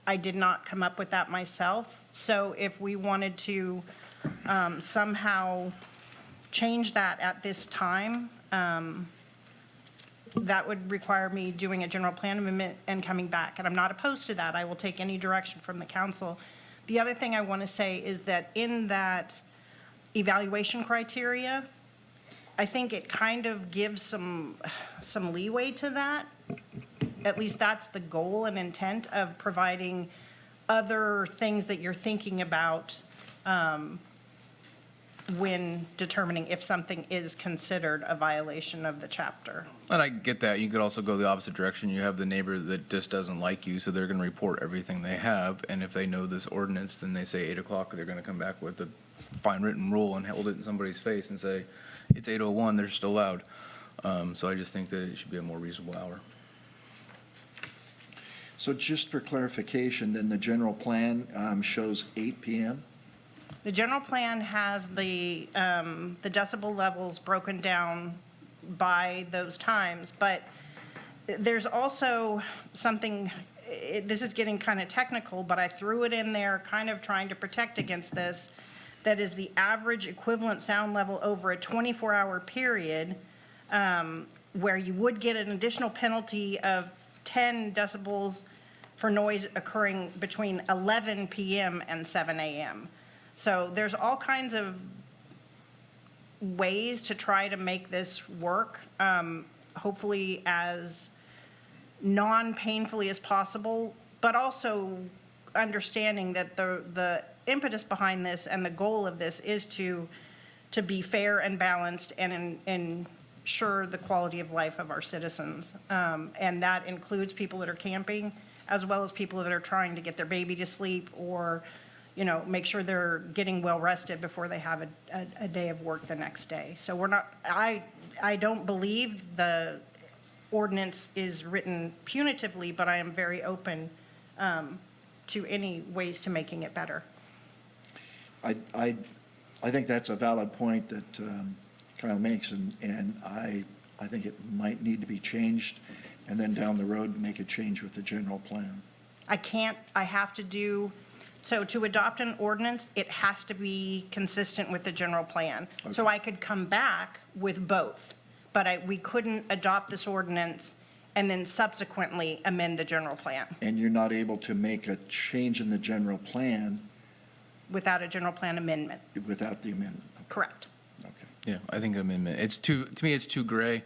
I did not come up with that myself. So if we wanted to somehow change that at this time, that would require me doing a general plan amendment and coming back. And I'm not opposed to that. I will take any direction from the council. The other thing I want to say is that in that evaluation criteria, I think it kind of gives some leeway to that. At least that's the goal and intent of providing other things that you're thinking about when determining if something is considered a violation of the chapter. And I get that. You could also go the opposite direction. You have the neighbor that just doesn't like you, so they're going to report everything they have. And if they know this ordinance, then they say 8 o'clock, they're going to come back with a fine written rule and hold it in somebody's face and say, it's 8:01, they're still loud. So I just think that it should be a more reasonable hour. So just for clarification, then the general plan shows 8 PM? The general plan has the decibel levels broken down by those times, but there's also something, this is getting kind of technical, but I threw it in there kind of trying to protect against this. That is the average equivalent sound level over a 24-hour period, where you would get an additional penalty of 10 decibels for noise occurring between 11 p.m. and 7 a.m. So there's all kinds of ways to try to make this work, hopefully as non-painfully as possible, but also understanding that the impetus behind this and the goal of this is to be fair and balanced and ensure the quality of life of our citizens. And that includes people that are camping, as well as people that are trying to get their baby to sleep or, you know, make sure they're getting well rested before they have a day of work the next day. So we're not, I don't believe the ordinance is written punitively, but I am very open to any ways to making it better. I think that's a valid point that Kyle makes, and I think it might need to be changed, and then down the road, make a change with the general plan. I have to do, so to adopt an ordinance, it has to be consistent with the general plan. So I could come back with both, but we couldn't adopt this ordinance and then subsequently amend the general plan And you're not able to make a change in the general plan without a general plan amendment. without the amendment? Correct. Okay. Yeah, I think amendment. To me, it's too gray.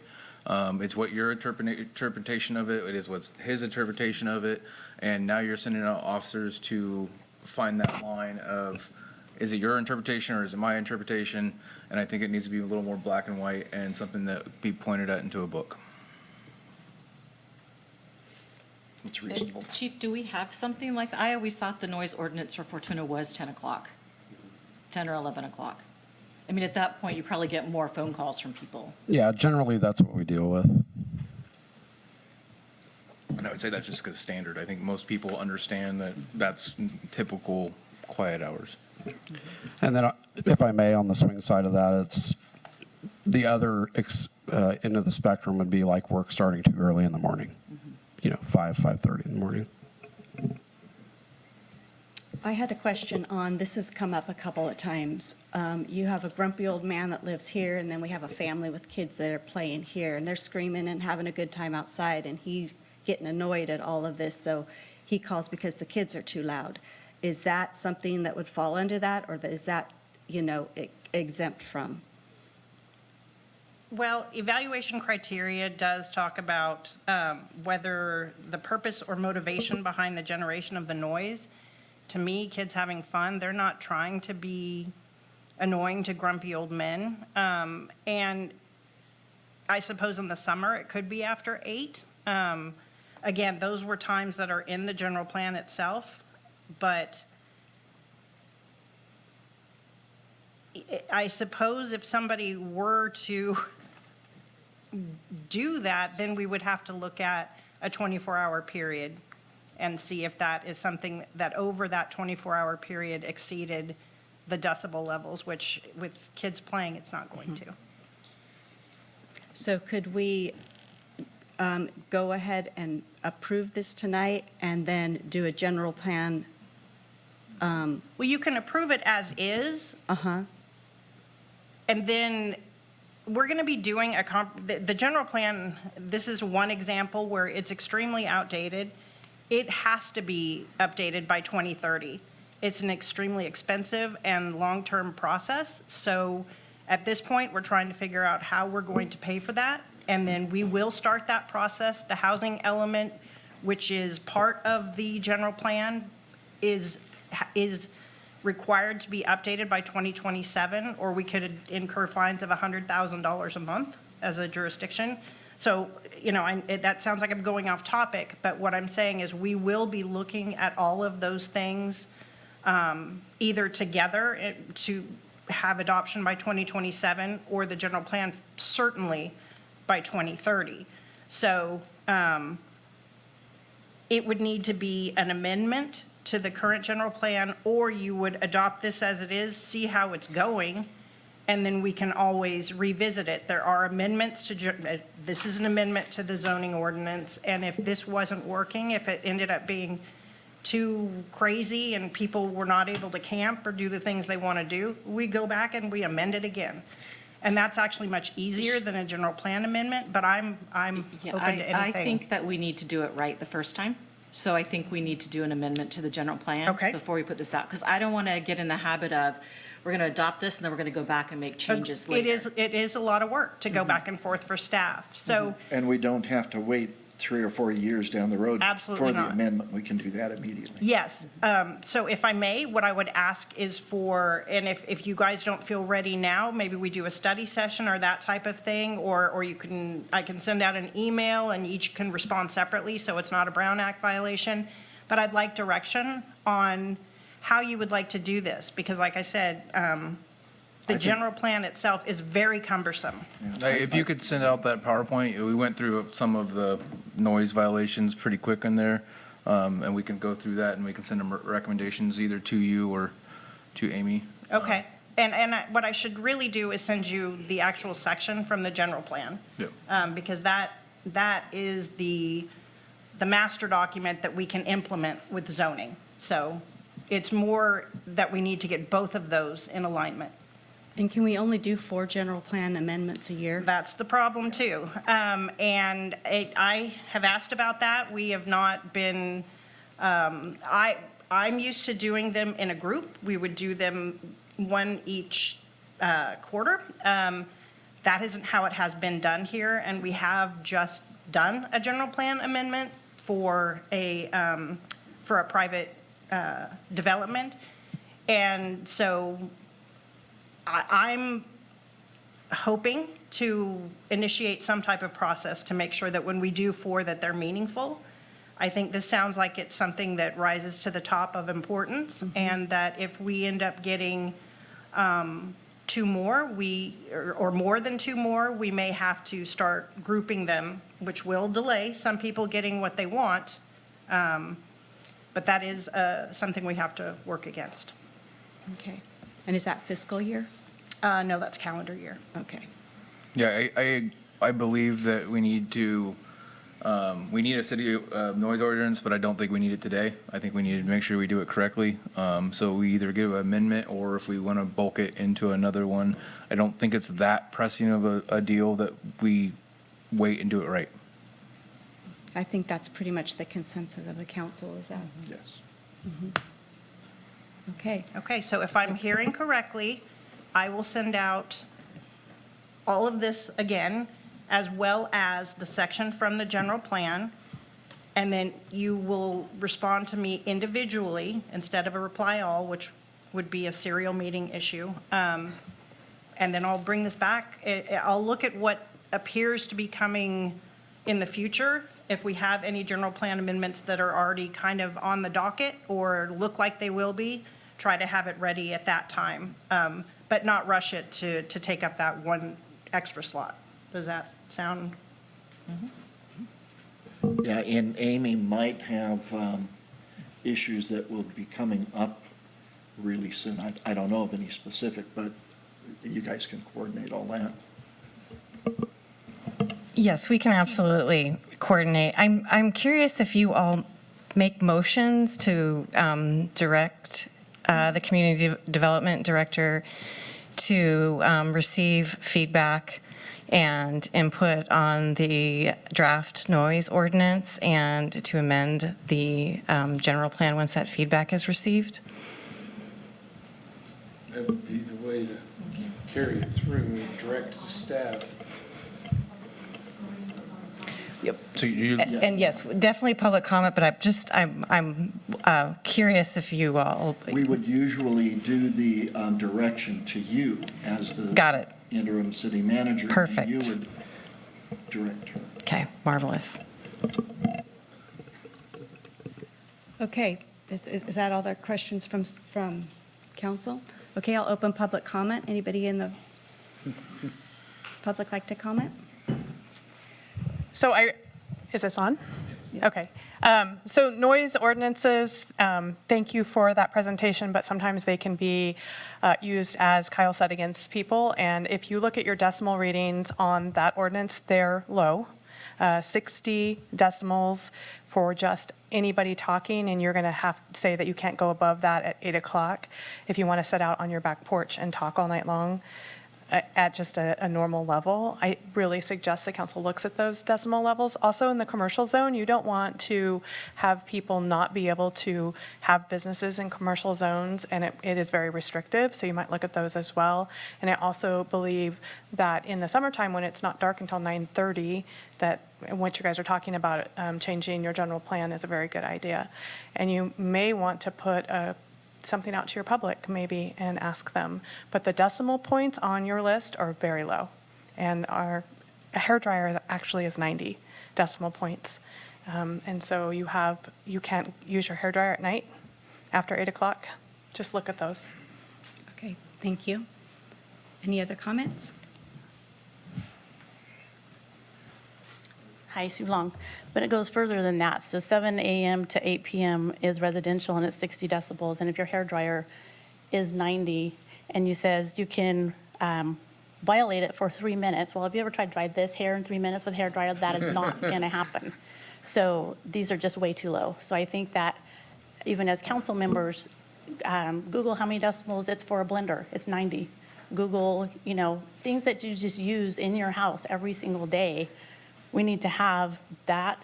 It's what your interpretation of it. It is what's his interpretation of it. And now you're sending out officers to find that line of, is it your interpretation or is it my interpretation? And I think it needs to be a little more black and white and something that be pointed at into a book. That's reasonable. Chief, do we have something like that? I always thought the noise ordinance for Fortuna was 10 o'clock, 10 or 11 o'clock. I mean, at that point, you probably get more phone calls from people. Yeah, generally, that's what we deal with. And I would say that's just because standard. I think most people understand that that's typical quiet hours. And then, if I may, on the swing side of that, it's the other end of the spectrum would be like work starting too early in the morning. You know, 5:30 in the morning. I had a question on, this has come up a couple of times. You have a grumpy old man that lives here, and then we have a family with kids that are playing here, and they're screaming and having a good time outside, and he's getting annoyed at all of this, so he calls because the kids are too loud. Is that something that would fall under that, or is that, exempt from? Well, evaluation criteria does talk about whether the purpose or motivation behind the generation of the noise. To me, kids having fun, they're not trying to be annoying to grumpy old men. And I suppose in the summer, it could be after 8. Again, those were times that are in the general plan itself, but I suppose if somebody were to do that, then we would have to look at a 24-hour period and see if that is something that over that 24-hour period exceeded the decibel levels, which with kids playing, it's not going to. So could we go ahead and approve this tonight and then do a general plan? Well, you can approve it as is, Uh-huh. and then we're going to be doing the general plan. This is one example where it's extremely outdated. It has to be updated by 2030. It's an extremely expensive and long-term process. So at this point, we're trying to figure out how we're going to pay for that. And then we will start that process. The housing element, which is part of the general plan, is required to be updated by 2027, or we could incur fines of $100,000 a month as a jurisdiction. So, that sounds like I'm going off topic, but what I'm saying is we will be looking at all of those things either together to have adoption by 2027, or the general plan certainly by 2030. So it would need to be an amendment to the current general plan, or you would adopt this as it is, see how it's going, and then we can always revisit it. There are amendments to, this is an amendment to the zoning ordinance, and if this wasn't working, if it ended up being too crazy and people were not able to camp or do the things they want to do, we go back and we amend it again. And that's actually much easier than a general plan amendment, but I'm open to anything. I think that we need to do it right the first time. So I think we need to do an amendment to the general plan before we put this out. Because I don't want to get in the habit of, we're going to adopt this and then we're going to go back and make changes later. It is a lot of work to go back and forth for staff. So And we don't have to wait 3 or 4 years down the road Absolutely for the not. amendment. We can do that immediately. yes, so if I may, what I would ask is for, and if you guys don't feel ready now, maybe we do a study session or that type of thing, or I can send out an email and each can respond separately, so it's not a Brown Act violation. But I'd like direction on how you would like to do this, because like I said, the general plan itself is very cumbersome. If you could send out that PowerPoint, we went through some of the noise violations pretty quick in there, and we can go through that and we can send them recommendations either to you or to Amy. Okay, and what I should really do is send you the actual section from the general plan. Yep. Because that is the master document that we can implement with zoning. So it's more that we need to get both of those in alignment. And can we only do 4 general plan amendments a year? That's the problem too. And I have asked about that. We have not been, I'm used to doing them in a group. We would do them one each quarter. That isn't how it has been done here. And we have just done a general plan amendment for a private development. And so I'm hoping to initiate some type of process to make sure that when we do 4, that they're meaningful. I think this sounds like it's something that rises to the top of importance, and that if we end up getting 2 more, or more than 2 more, we may have to start grouping them, which will delay some people getting what they want. But that is something we have to work against. Okay. And is that fiscal year? No, that's calendar year. Okay. Yeah, I believe that we need a city noise ordinance, but I don't think we need it today. I think we need to make sure we do it correctly. So we either give an amendment, or if we want to bulk it into another one. I don't think it's that pressing of a deal that we wait and do it right. I think that's pretty much the consensus of the council, is that? Yes. Okay. Okay, so if I'm hearing correctly, I will send out all of this again, as well as the section from the general plan, and then you will respond to me individually instead of a reply all, which would be a serial meeting issue. And then I'll bring this back. I'll look at what appears to be coming in the future, if we have any general plan amendments that are already kind of on the docket or look like they will be, try to have it ready at that time, but not rush it to take up that 1 extra slot. Does that sound? Yeah, and Amy might have issues that will be coming up really soon. I don't know of any specific, but you guys can coordinate all that. Yes, we can absolutely. coordinate. I'm curious if you all make motions to direct the community development director to receive feedback and input on the draft noise ordinance and to amend the general plan once that feedback is received. That would be the way to carry it through, direct to staff. So you, And yes, definitely public comment, but I'm curious if you all. We would usually do the direction to you as the Got it. interim city manager. and Perfect. You would direct her. Okay, marvelous. Okay, is that all the questions from council? Okay, I'll open public comment. Anybody in the public like to comment? So is this on? Okay. So noise ordinances, thank you for that presentation, but sometimes they can be used, as Kyle said, against people. And if you look at your decimal readings on that ordinance, they're low, 60 decimals for just anybody talking, and you're going to have to say that you can't go above that at 8 o'clock if you want to sit out on your back porch and talk all night long. At just a normal level. I really suggest the council looks at those decimal levels. Also in the commercial zone, you don't want to have people not be able to have businesses in commercial zones, and it is very restrictive, so you might look at those as well. And I also believe that in the summertime, when it's not dark until 9:30, that what you guys are talking about, changing your general plan is a very good idea. And you may want to put something out to your public maybe and ask them. But the decimal points on your list are very low. And our hairdryer actually is 90 decimal points. And so you can't use your hairdryer at night after 8 o'clock. Just look at those. Okay, thank you. Any other comments? Hi, Sue Long, but it goes further than that. So 7 a.m. to 8 p.m. is residential and it's 60 decibels. And if your hairdryer is 90 and you says you can violate it for 3 minutes, well, have you ever tried to dry this hair in 3 minutes with a hairdryer? That is not going to happen. So these are just way too low. So I think that even as council members, Google how many decibels it's for a blender. It's 90. Google, things that you just use in your house every single day. We need to have that,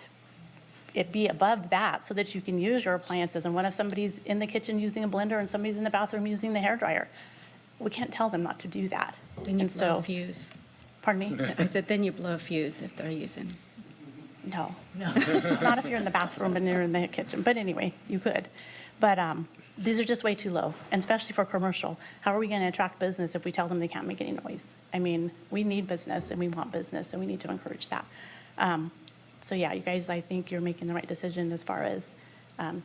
it be above that so that you can use your appliances. And what if somebody's in the kitchen using a blender and somebody's in the bathroom using the hairdryer? We can't tell them not to do that. Then you And blow a so, fuse. pardon me? I said, then you blow a fuse if they're using. No. Not if you're in the bathroom and you're in the kitchen. But anyway, you could. But these are just way too low, and especially for commercial. How are we going to attract business if we tell them they can't make any noise? I mean, we need business and we want business and we need to encourage that. So yeah, you guys, I think you're making the right decision as far as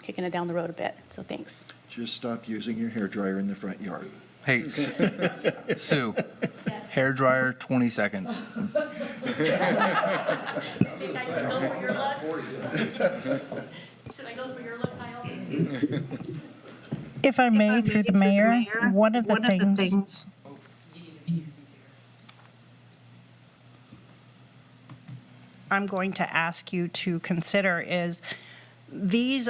kicking it down the road a bit. So thanks. Just stop using your hairdryer in the front yard. hey, Sue, hair dryer, 20 seconds. Should I go for your look, Kyle? If I may, through the mayor, one of the things I'm going to ask you to consider is these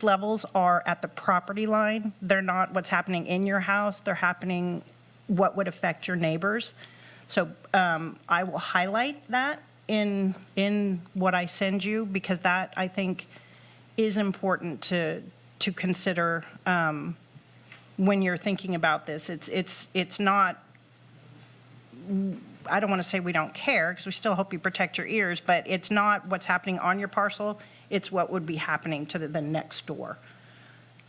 levels are at the property line. They're not what's happening in your house. They're happening what would affect your neighbors. So I will highlight that in what I send you, because that, I think, is important to consider when you're thinking about this. It's not, I don't want to say we don't care, because we still hope you protect your ears, but it's not what's happening on your parcel, it's what would be happening to the next door.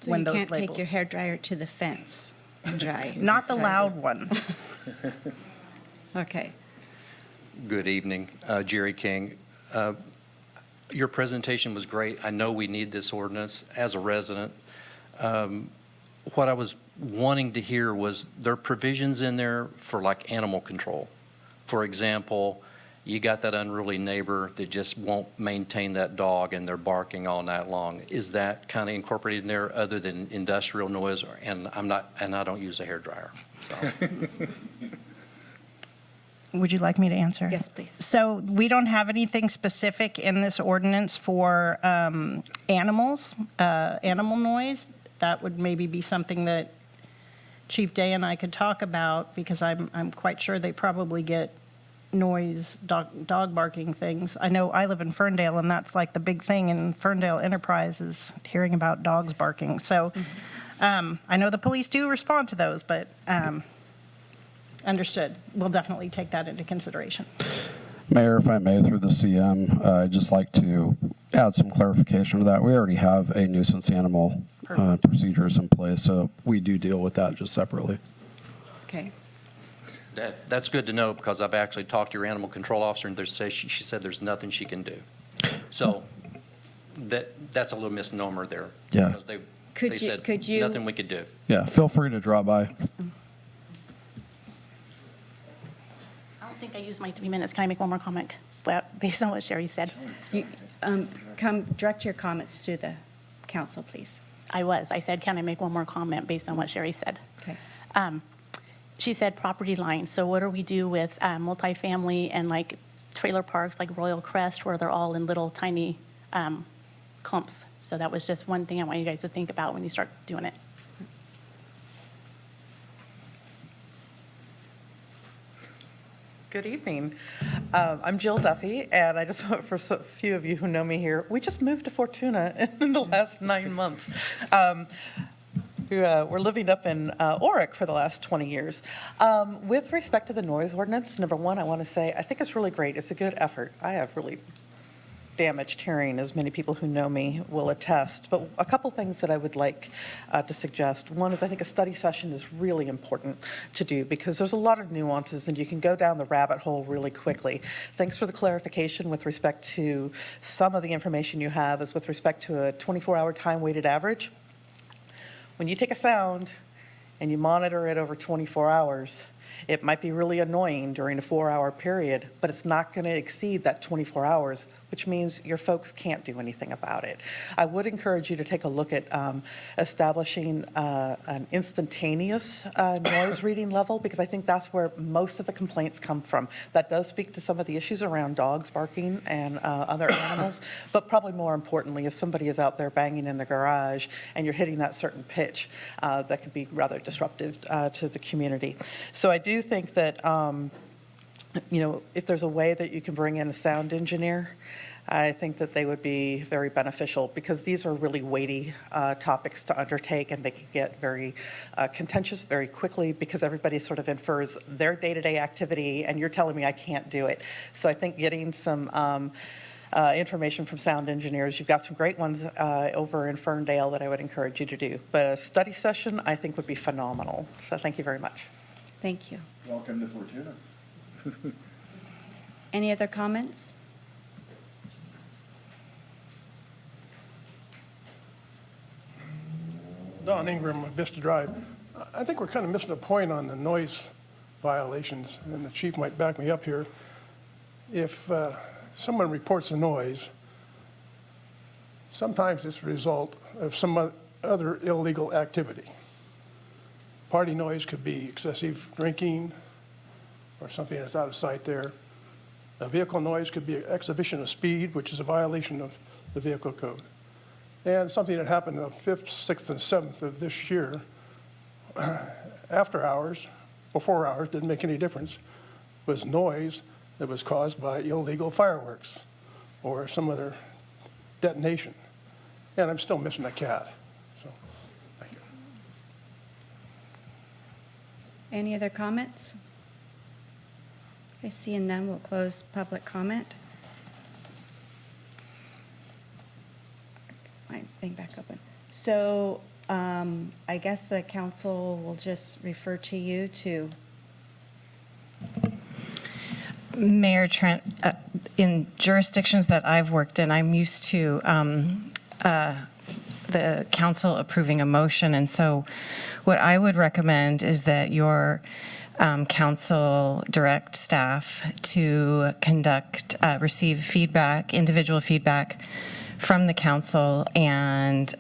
So when you those can't take labels- your hairdryer to the fence and dry. Not the loud ones. Okay. Good evening, Jerry King. Your presentation was great. I know we need this ordinance as a resident. What I was wanting to hear was there are provisions in there for like animal control. For example, you got that unruly neighbor that just won't maintain that dog and they're barking all night long. Is that kind of incorporated in there other than industrial noise? And I don't use a hairdryer. So. Would you like me to answer? Yes, please. So we don't have anything specific in this ordinance for animals, animal noise. That would maybe be something that Chief Day and I could talk about, because I'm quite sure they probably get noise, dog barking things. I know I live in Ferndale, and that's like the big thing in Ferndale Enterprise is hearing about dogs barking. So I know the police do respond to those, but understood. We'll definitely take that into consideration. Mayor, if I may, through the CM, I'd just like to add some clarification to that. We already have a nuisance animal procedures in place, so we do deal with that just separately. Okay. That's good to know, because I've actually talked to your animal control officer, and she said there's nothing she can do. So that's a little misnomer there. Yeah. Because they said nothing we could do. Yeah, feel free to drop by. I don't think I used my 3 minutes. Can I make one more comment? Well, based on what Sherry said. Come direct your comments to the council, please. I said, can I make one more comment based on what Sherry said? Okay. She said property line. So what do we do with multifamily and like trailer parks like Royal Crest, where they're all in little tiny clumps? So that was just one thing I want you guys to think about when you start doing it. Good evening. I'm Jill Duffy, and I just, for a few of you who know me here, we just moved to Fortuna in the last 9 months. We're living up in Oric for the last 20 years. With respect to the noise ordinance, number one, I want to say I think it's really great. It's a good effort. I have really damaged hearing, as many people who know me will attest. But a couple things that I would like to suggest. One is I think a study session is really important to do, because there's a lot of nuances and you can go down the rabbit hole really quickly. Thanks for the clarification with respect to some of the information you have is with respect to a 24-hour time weighted average. When you take a sound and you monitor it over 24 hours, it might be really annoying during a 4-hour period, but it's not going to exceed that 24 hours, which means your folks can't do anything about it. I would encourage you to take a look at establishing an instantaneous noise reading level, because I think that's where most of the complaints come from. That does speak to some of the issues around dogs barking and other animals, but probably more importantly, if somebody is out there banging in the garage and you're hitting that certain pitch, that could be rather disruptive to the community. So I do think that if there's a way that you can bring in a sound engineer, I think that they would be very beneficial, because these are really weighty topics to undertake, and they can get very contentious very quickly, because everybody sort of infers their day-to-day activity, and you're telling me I can't do it. So I think getting some information from sound engineers, you've got some great ones over in Ferndale that I would encourage you to do. But a study session, I think, would be phenomenal. So thank you very much. Thank you. Welcome to Fortuna. Any other comments? Don Ingram of Vista Drive. I think we're kind of missing a point on the noise violations, and the chief might back me up here. If someone reports a noise, sometimes it's a result of some other illegal activity. Party noise could be excessive drinking or something that's out of sight there. A vehicle noise could be an exhibition of speed, which is a violation of the vehicle code. And something that happened on 5th, 6th, and 7th of this year, after hours, before hours, didn't make any difference, was noise that was caused by illegal fireworks or some other detonation. And I'm still missing a cat. So, thank you. Any other comments? I see none. We'll close public comment. My thing back open. So I guess the council will just refer to you to. Mayor Trent, in jurisdictions that I've worked in, I'm used to the council approving a motion. And so what I would recommend is that your council direct staff to receive feedback, individual feedback from the council, and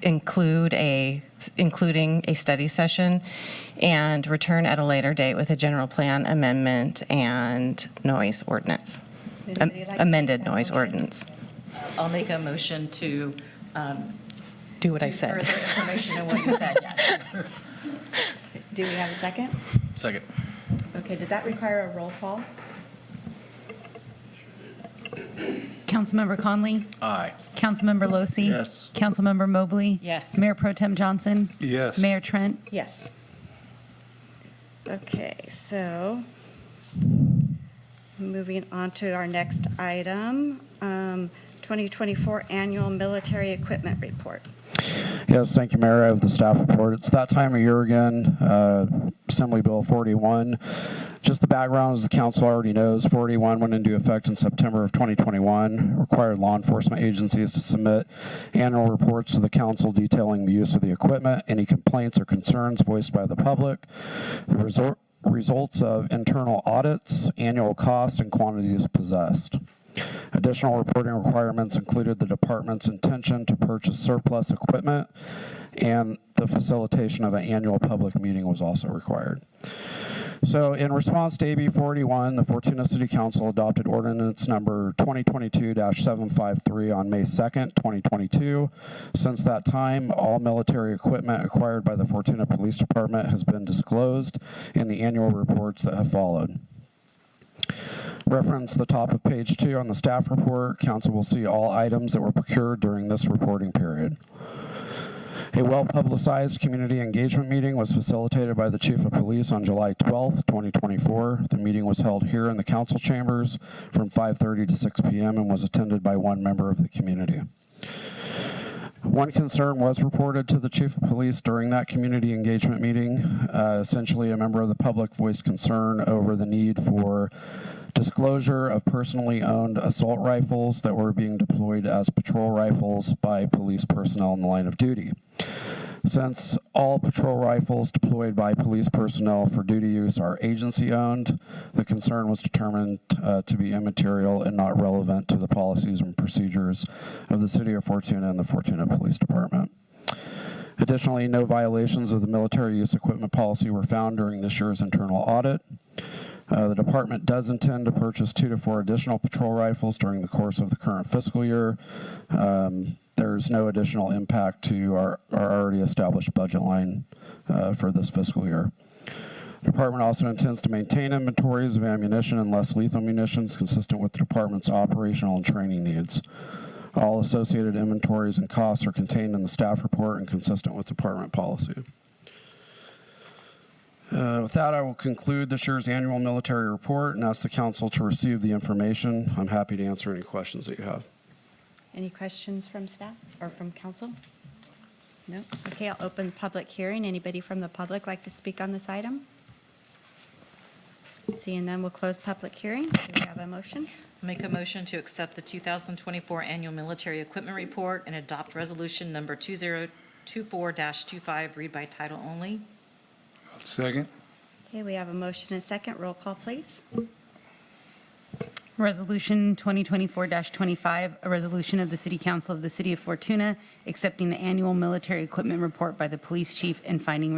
including a study session, and return at a later date with a general plan amendment and noise ordinance, Anybody like to amended make that noise motion? ordinance. I'll make a motion to Do what I do said. further information on what you said, yes. Do we have a second? Second. Okay, does that require a roll call? Councilmember Conley? Aye. Councilmember Losi? Yes. Councilmember Mobley? Yes. Mayor Pro Tem Johnson? Yes. Mayor Trent? Yes. Okay, so moving on to our next item, 2024 Annual Military Equipment Report. Yes, thank you, Mayor. I have the staff report. It's that time of year again, Assembly Bill 41. Just the background, as the council already knows, 41 went into effect in September of 2021, required law enforcement agencies to submit annual reports to the council detailing the use of the equipment, any complaints or concerns voiced by the public, the results of internal audits, annual cost, and quantities possessed. Additional reporting requirements included the department's intention to purchase surplus equipment, and the facilitation of an annual public meeting was also required. So in response to AB 41, the Fortuna City Council adopted ordinance number 2022-753 on May 2nd, 2022. Since that time, all military equipment acquired by the Fortuna Police Department has been disclosed in the annual reports that have followed. Reference the top of page 2 on the staff report. Council will see all items that were procured during this reporting period. A well-publicized community engagement meeting was facilitated by the Chief of Police on July 12th, 2024. The meeting was held here in the council chambers from 5:30 to 6 p.m. and was attended by one member of the community. One concern was reported to the Chief of Police during that community engagement meeting. Essentially, a member of the public voiced concern over the need for disclosure of personally owned assault rifles that were being deployed as patrol rifles by police personnel in the line of duty. Since all patrol rifles deployed by police personnel for duty use are agency-owned, the concern was determined to be immaterial and not relevant to the policies and procedures of the City of Fortuna and the Fortuna Police Department. Additionally, no violations of the military use equipment policy were found during this year's internal audit. The department does intend to purchase 2 to 4 additional patrol rifles during the course of the current fiscal year. There's no additional impact to our already established budget line for this fiscal year. The department also intends to maintain inventories of ammunition and less lethal munitions consistent with the department's operational and training needs. All associated inventories and costs are contained in the staff report and consistent with department policy. With that, I will conclude this year's annual military report and ask the council to receive the information. I'm happy to answer any questions that you have. Any questions from staff or from council? No? Okay, I'll open the public hearing. Anybody from the public like to speak on this item? Seeing none, we'll close public hearing. Do we have a motion? Make a motion to accept the 2024 Annual Military Equipment Report and adopt resolution number 2024-25, read by title only. Second. Okay, we have a motion and a second. Roll call, please. Resolution 2024-25, a resolution of the City Council of the City of Fortuna accepting the annual military equipment report by the police chief and findings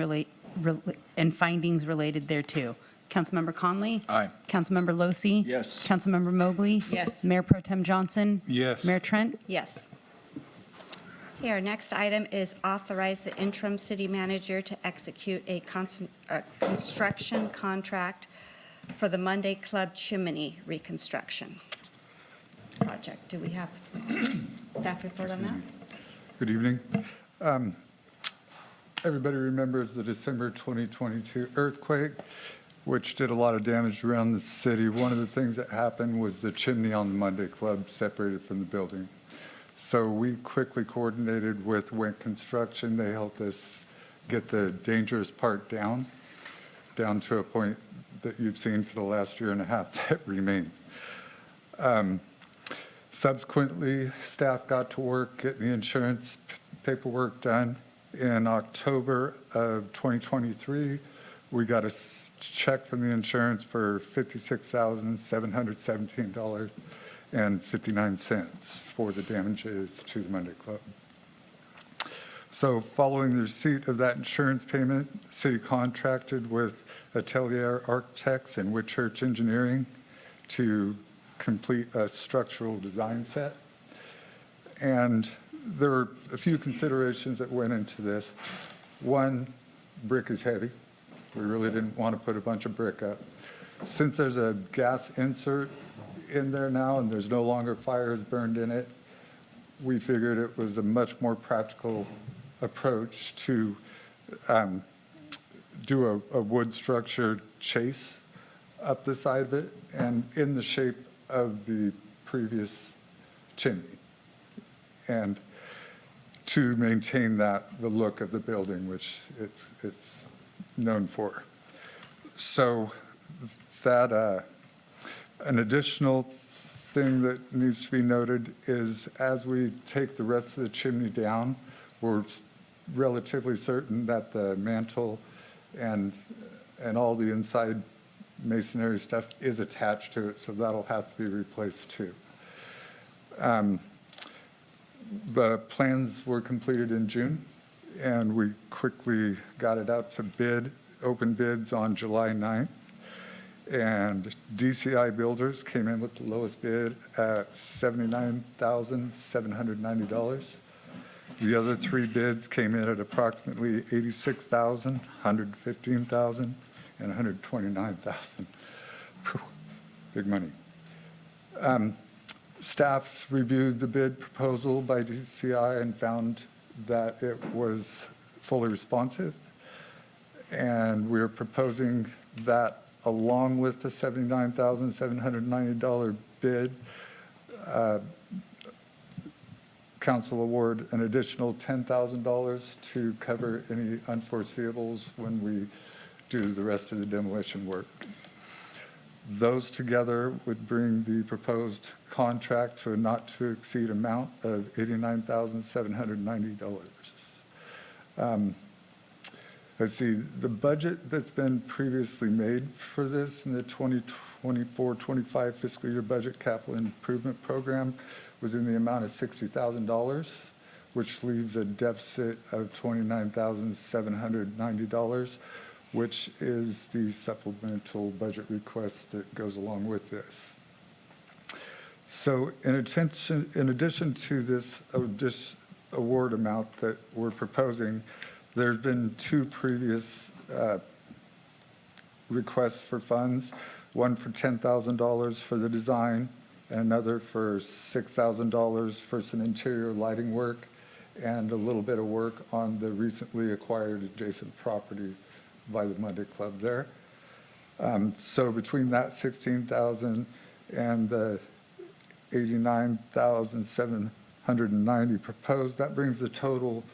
related thereto. Councilmember Conley? Aye. Councilmember Losi? Yes. Councilmember Mobley? Yes. Mayor Pro Tem Johnson? Yes. Mayor Trent? Yes. Okay, our next item is authorize the interim city manager to execute a construction contract for the Monday Club chimney reconstruction project. Do we have staff report on that? Good evening. Everybody remembers the December 2022 earthquake, which did a lot of damage around the city. One of the things that happened was the chimney on the Monday Club separated from the building. So we quickly coordinated with Wink Construction. They helped us get the dangerous part down to a point that you've seen for the last year and a half that remains. Subsequently, staff got to work getting the insurance paperwork done. In October of 2023, we got a check from the insurance for $56,717.59 for the damages to the Monday Club. So following the receipt of that insurance payment, the city contracted with Atelier Architects and Whitchurch Engineering to complete a structural design set. And there were a few considerations that went into this. One, brick is heavy. We really didn't want to put a bunch of brick up. Since there's a gas insert in there now and there's no longer fires burned in it, we figured it was a much more practical approach to do a wood structure chase up the side of it and in the shape of the previous chimney. And to maintain the look of the building, which it's known for. So that an additional thing that needs to be noted is as we take the rest of the chimney down, we're relatively certain that the mantle and all the inside masonry stuff is attached to it, so that'll have to be replaced too. The plans were completed in June, and we quickly got it out to bid, open bids on July 9th. And DCI Builders came in with the lowest bid at $79,790. The other three bids came in at approximately $86,000, $115,000, and $129,000. Big money. Staff reviewed the bid proposal by DCI and found that it was fully responsive. And we're proposing that along with the $79,790 bid, council award an additional $10,000 to cover any unforeseeables when we do the rest of the demolition work. Those together would bring the proposed contract to a not to exceed amount of $89,790. Let's see, the budget that's been previously made for this in the 2024-25 fiscal year budget capital improvement program was in the amount of $60,000, which leaves a deficit of $29,790, which is the supplemental budget request that goes along with this. So in addition to this award amount that we're proposing, there's been two previous requests for funds, one for $10,000 for the design and another for $6,000 for some interior lighting work and a little bit of work on the recently acquired adjacent property by the Monday Club there. So between that $16,000 and the $89,790 proposed, that brings the total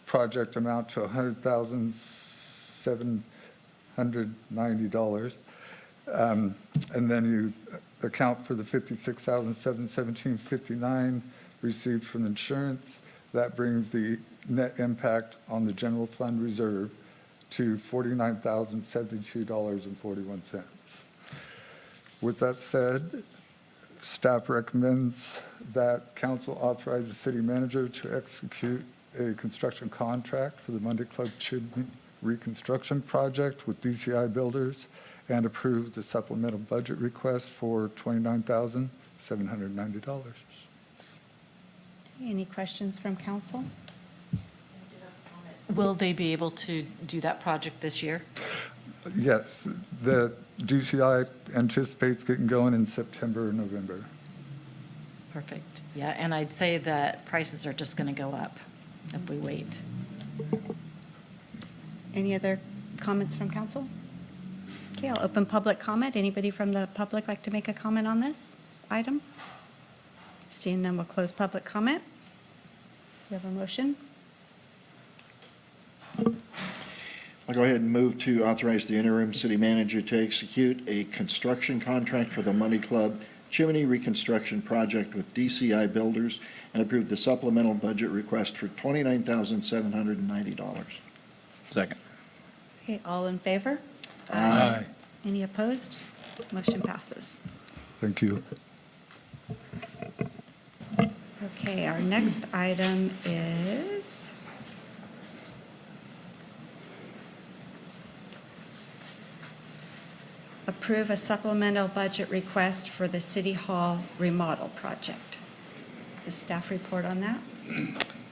project amount to $100,790. And then you account for the $56,717.59 received from insurance. That brings the net impact on the general fund reserve to $49,072.41. With that said, staff recommends that council authorize the city manager to execute a construction contract for the Monday Club Chimney reconstruction project with DCI Builders and approve the supplemental budget request for $29,790. Any questions from council? Will they be able to do that project this year? Yes, the DCI anticipates getting going in September or November. Perfect. Yeah, and I'd say that prices are just going to go up if we wait. Any other comments from council? Okay, I'll open public comment. Anybody from the public like to make a comment on this item? Seeing none, we'll close public comment. We have a motion. I'll go ahead and move to authorize the interim city manager to execute a construction contract for the Monday Club Chimney Reconstruction Project with DCI Builders and approve the supplemental budget request for $29,790. Second. Okay, all in favor? Aye. Any opposed? Motion passes. Thank you. Okay, our next item is approve a supplemental budget request for the City Hall remodel project. The staff report on that?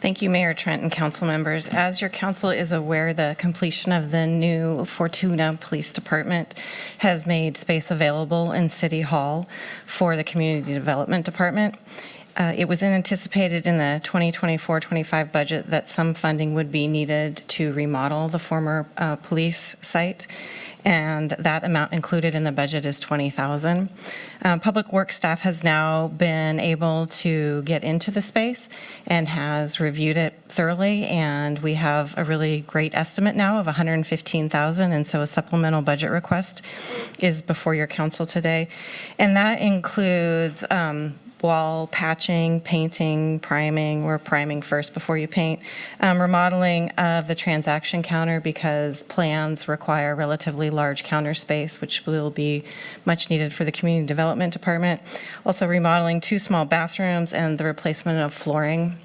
Thank you, Mayor Trent and council members. As your council is aware, the completion of the new Fortuna Police Department has made space available in City Hall for the Community Development Department. It was anticipated in the 2024-25 budget that some funding would be needed to remodel the former police site, and that amount included in the budget is $20,000. Public Works staff has now been able to get into the space and has reviewed it thoroughly, and we have a really great estimate now of $115,000, and so a supplemental budget request is before your council today, and that includes wall patching, painting, priming, or priming first before you paint, remodeling of the transaction counter because plans require relatively large counter space, which will be much needed for the Community Development Department. Also remodeling 2 small bathrooms and the replacement of flooring.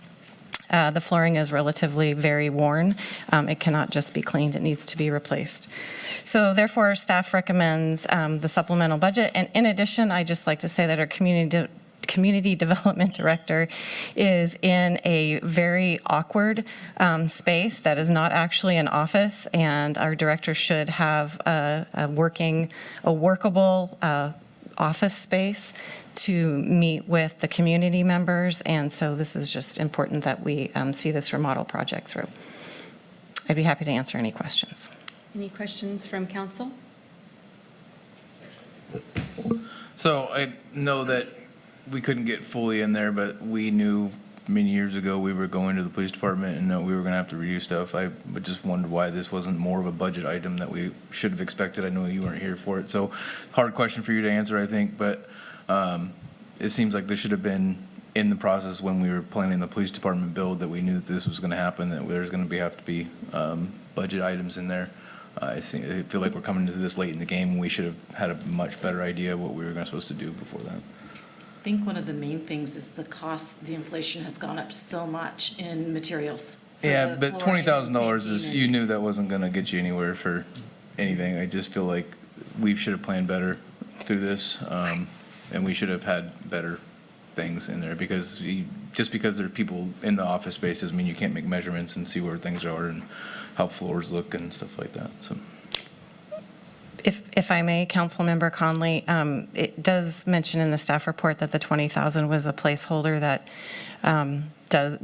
The flooring is relatively very worn. It cannot just be cleaned, it needs to be replaced. So therefore, staff recommends the supplemental budget. And in addition, I'd just like to say that our Community Development Director is in a very awkward space that is not actually an office, and our director should have a workable office space to meet with the community members, and so this is just important that we see this remodel project through. I'd be happy to answer any questions. Any questions from council? So I know that we couldn't get fully in there, but we knew many years ago we were going to the police department and we were going to have to redo stuff. I just wondered why this wasn't more of a budget item that we should have expected. I know you weren't here for it, so hard question for you to answer, I think, but it seems like there should have been in the process when we were planning the police department build that we knew that this was going to happen, that there's going to have to be budget items in there. I feel like we're coming to this late in the game, and we should have had a much better idea of what we were supposed to do before that. I think one of the main things is the cost, the inflation has gone up so much in materials. Yeah, but $20,000 is, you knew that wasn't going to get you anywhere for anything. I just feel like we should have planned better through this, and we should have had better things in there, because just because there are people in the office space doesn't mean you can't make measurements and see where things are and how floors look and stuff like that. So. If I may, Councilmember Conley, it does mention in the staff report that the $20,000 was a placeholder that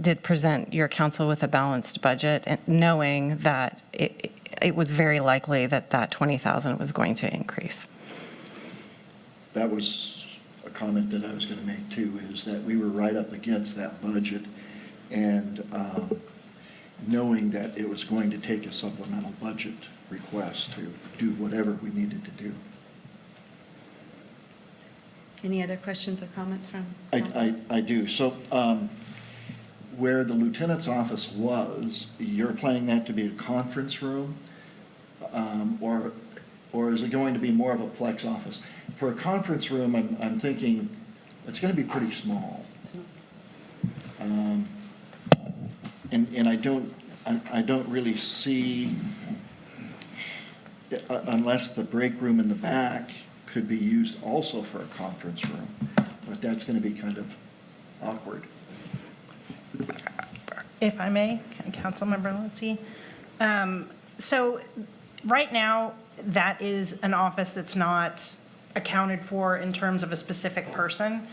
did present your council with a balanced budget, and knowing that it was very likely that that $20,000 was going to increase. That was a comment that I was going to make too, is that we were right up against that budget, and knowing that it was going to take a supplemental budget request to do whatever we needed to do. Any other questions or comments from council? I do. So where the lieutenant's office was, you're planning that to be a conference room, or is it going to be more of a flex office? For a conference room, I'm thinking it's going to be pretty small. And I don't really see, unless the break room in the back could be used also for a conference room, but that's going to be kind of awkward. If I may, Councilmember Lindsay. So right now, that is an office that's not accounted for in terms of a specific person.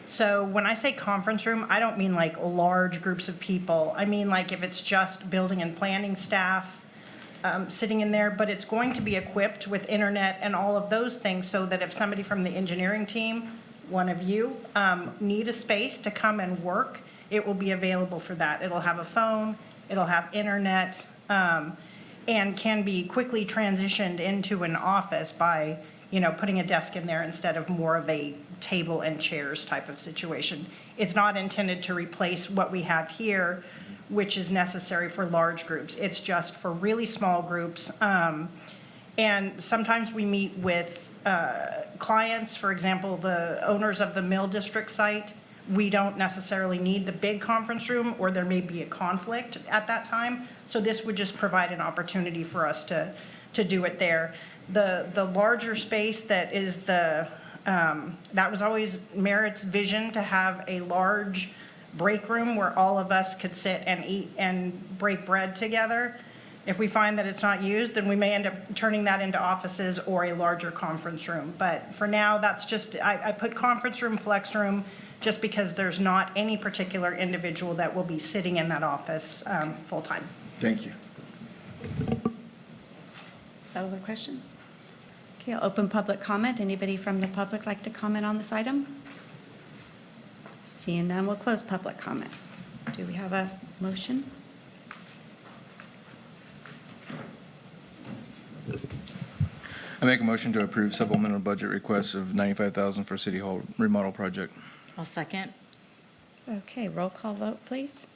So when I say conference room, I don't mean like large groups of people. I mean like if it's just building and planning staff sitting in there, but it's going to be equipped with internet and all of those things so that if somebody from the engineering team, one of you, need a space to come and work, it will be available for that. It'll have a phone, it'll have internet, and can be quickly transitioned into an office by, putting a desk in there instead of more of a table and chairs type of situation. It's not intended to replace what we have here, which is necessary for large groups. It's just for really small groups. And sometimes we meet with clients, for example, the owners of the Mill District site. We don't necessarily need the big conference room, or there may be a conflict at that time. So this would just provide an opportunity for us to do it there. The larger space that is that was always Merritt's vision, to have a large break room where all of us could sit and eat and break bread together. If we find that it's not used, then we may end up turning that into offices or a larger conference room. But for now, that's just, I put conference room, flex room, just because there's not any particular individual that will be sitting in that office full-time. Thank you. Other questions? Okay, I'll open public comment. Anybody from the public like to comment on this item? Seeing none, we'll close public comment. Do we have a motion? I make a motion to approve supplemental budget request of $95,000 for City Hall remodel project. I'll second. Okay, roll call vote, please.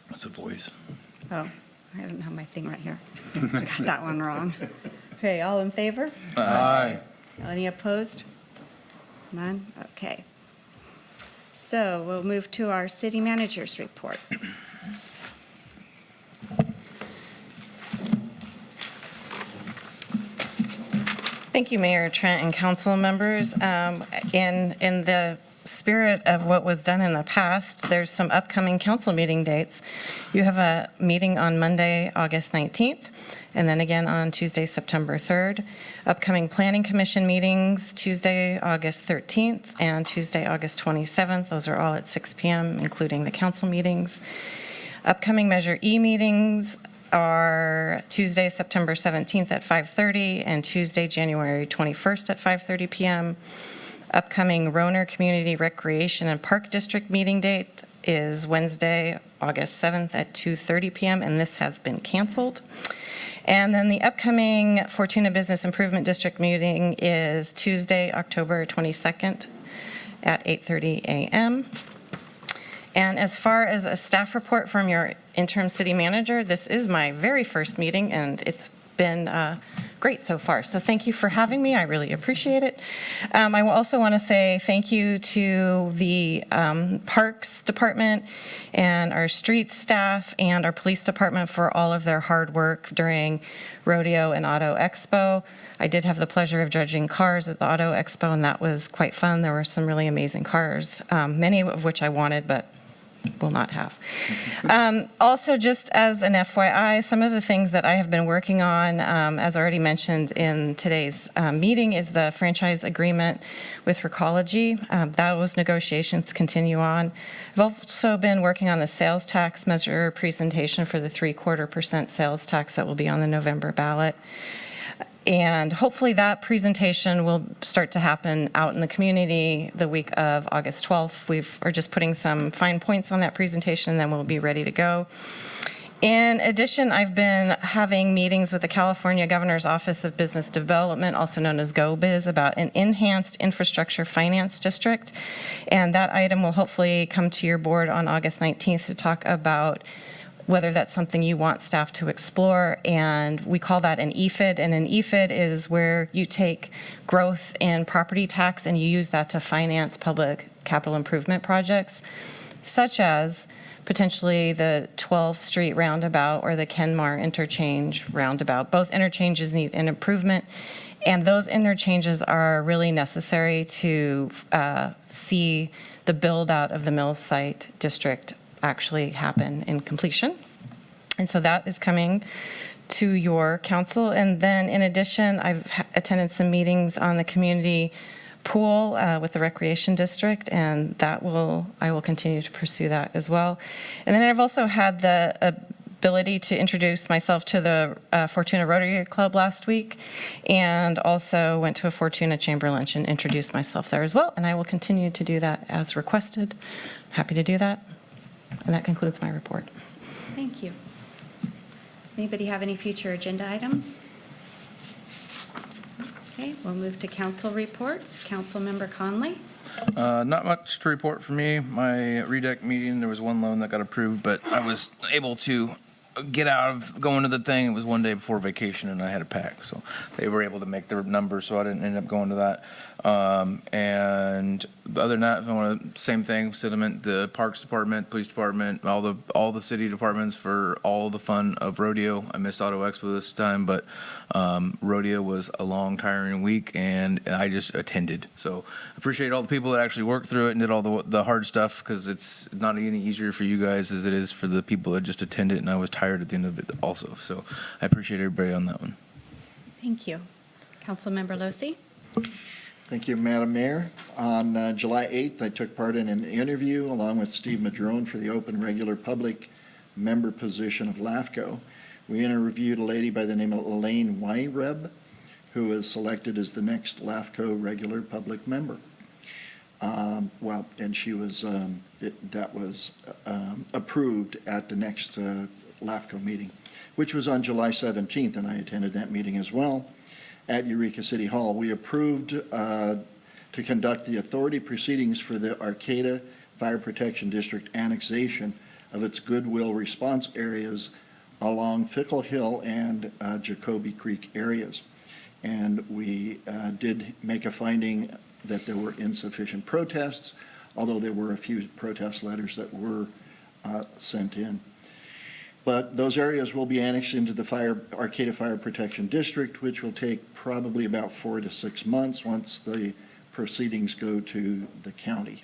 That's a voice. Oh, I don't have my thing right here. I got that one wrong. Okay, all in favor? Aye. Any opposed? None? Okay. So we'll move to our city manager's report. Thank you, Mayor Trent and council members. In the spirit of what was done in the past, there's some upcoming council meeting dates. You have a meeting on Monday, August 19th, and then again on Tuesday, September 3rd. Upcoming planning commission meetings, Tuesday, August 13th, and Tuesday, August 27th. Those are all at 6 p.m., including the council meetings. Upcoming Measure E meetings are Tuesday, September 17th at 5:30, and Tuesday, January 21st at 5:30 p.m. Upcoming Roner Community Recreation and Park District meeting date is Wednesday, August 7th at 2:30 p.m., and this has been canceled. And then the upcoming Fortuna Business Improvement District meeting is Tuesday, October 22nd at 8:30 a.m. And as far as a staff report from your interim city manager, this is my very first meeting, and it's been great so far. So thank you for having me. I really appreciate it. I also want to say thank you to the Parks Department and our streets staff and our police department for all of their hard work during Rodeo and Auto Expo. I did have the pleasure of judging cars at the Auto Expo, and that was quite fun. There were some really amazing cars, many of which I wanted, but will not have. Also, just as an FYI, some of the things that I have been working on, as already mentioned in today's meeting, is the franchise agreement with Recology. Those negotiations continue on. I've also been working on the sales tax measure presentation for the 0.75% sales tax that will be on the November ballot. And hopefully that presentation will start to happen out in the community the week of August 12th. We are just putting some fine points on that presentation, and then we'll be ready to go. In addition, I've been having meetings with the California Governor's Office of Business Development, also known as GoBiz, about an enhanced infrastructure finance district. And that item will hopefully come to your board on August 19th to talk about whether that's something you want staff to explore. And we call that an EFID. And an EFID is where you take growth in property tax and you use that to finance public capital improvement projects, such as potentially the 12th Street roundabout or the Kenmar interchange roundabout. Both interchanges need an improvement, and those interchanges are really necessary to see the build out of the Mills Site district actually happen in completion. And so that is coming to your council. And then in addition, I've attended some meetings on the community pool with the recreation district, and I will continue to pursue that as well. And then I've also had the ability to introduce myself to the Fortuna Rotary Club last week, and also went to a Fortuna Chamber lunch and introduced myself there as well. And I will continue to do that as requested. Happy to do that. And that concludes my report. Thank you. Anybody have any future agenda items? Okay, we'll move to council reports. Councilmember Conley. Not much to report for me. My REDEC meeting, there was one loan that got approved, but I was able to get out of going to the thing. It was one day before vacation, and I had to pack, so they were able to make their numbers, so I didn't end up going to that. And other than that, I want to same thing. Sentiment, the Parks Department, Police Department, all the city departments for all the fun of rodeo. I missed Auto Expo this time, but rodeo was a long, tiring week, and I just attended. So I appreciate all the people that actually worked through it and did all the hard stuff, because it's not any easier for you guys as it is for the people that just attended, and I was tired at the end of it also. So I appreciate everybody on that one. Thank you. Councilmember Losi? Thank you, Madam Mayor. On July 8th, I took part in an interview along with Steve Madrone for the open regular public member position of LAFCO. We interviewed a lady by the name of Elaine Wyreb, who was selected as the next LAFCO regular public member. And she was, that was approved at the next LAFCO meeting, which was on July 17th, and I attended that meeting as well at Eureka City Hall. We approved to conduct the authority proceedings for the Arcata Fire Protection District annexation of its goodwill response areas along Fickle Hill and Jacoby Creek areas. And we did make a finding that there were insufficient protests, although there were a few protest letters that were sent in. But those areas will be annexed into the Arcata Fire Protection District, which will take probably about 4 to 6 months once the proceedings go to the county.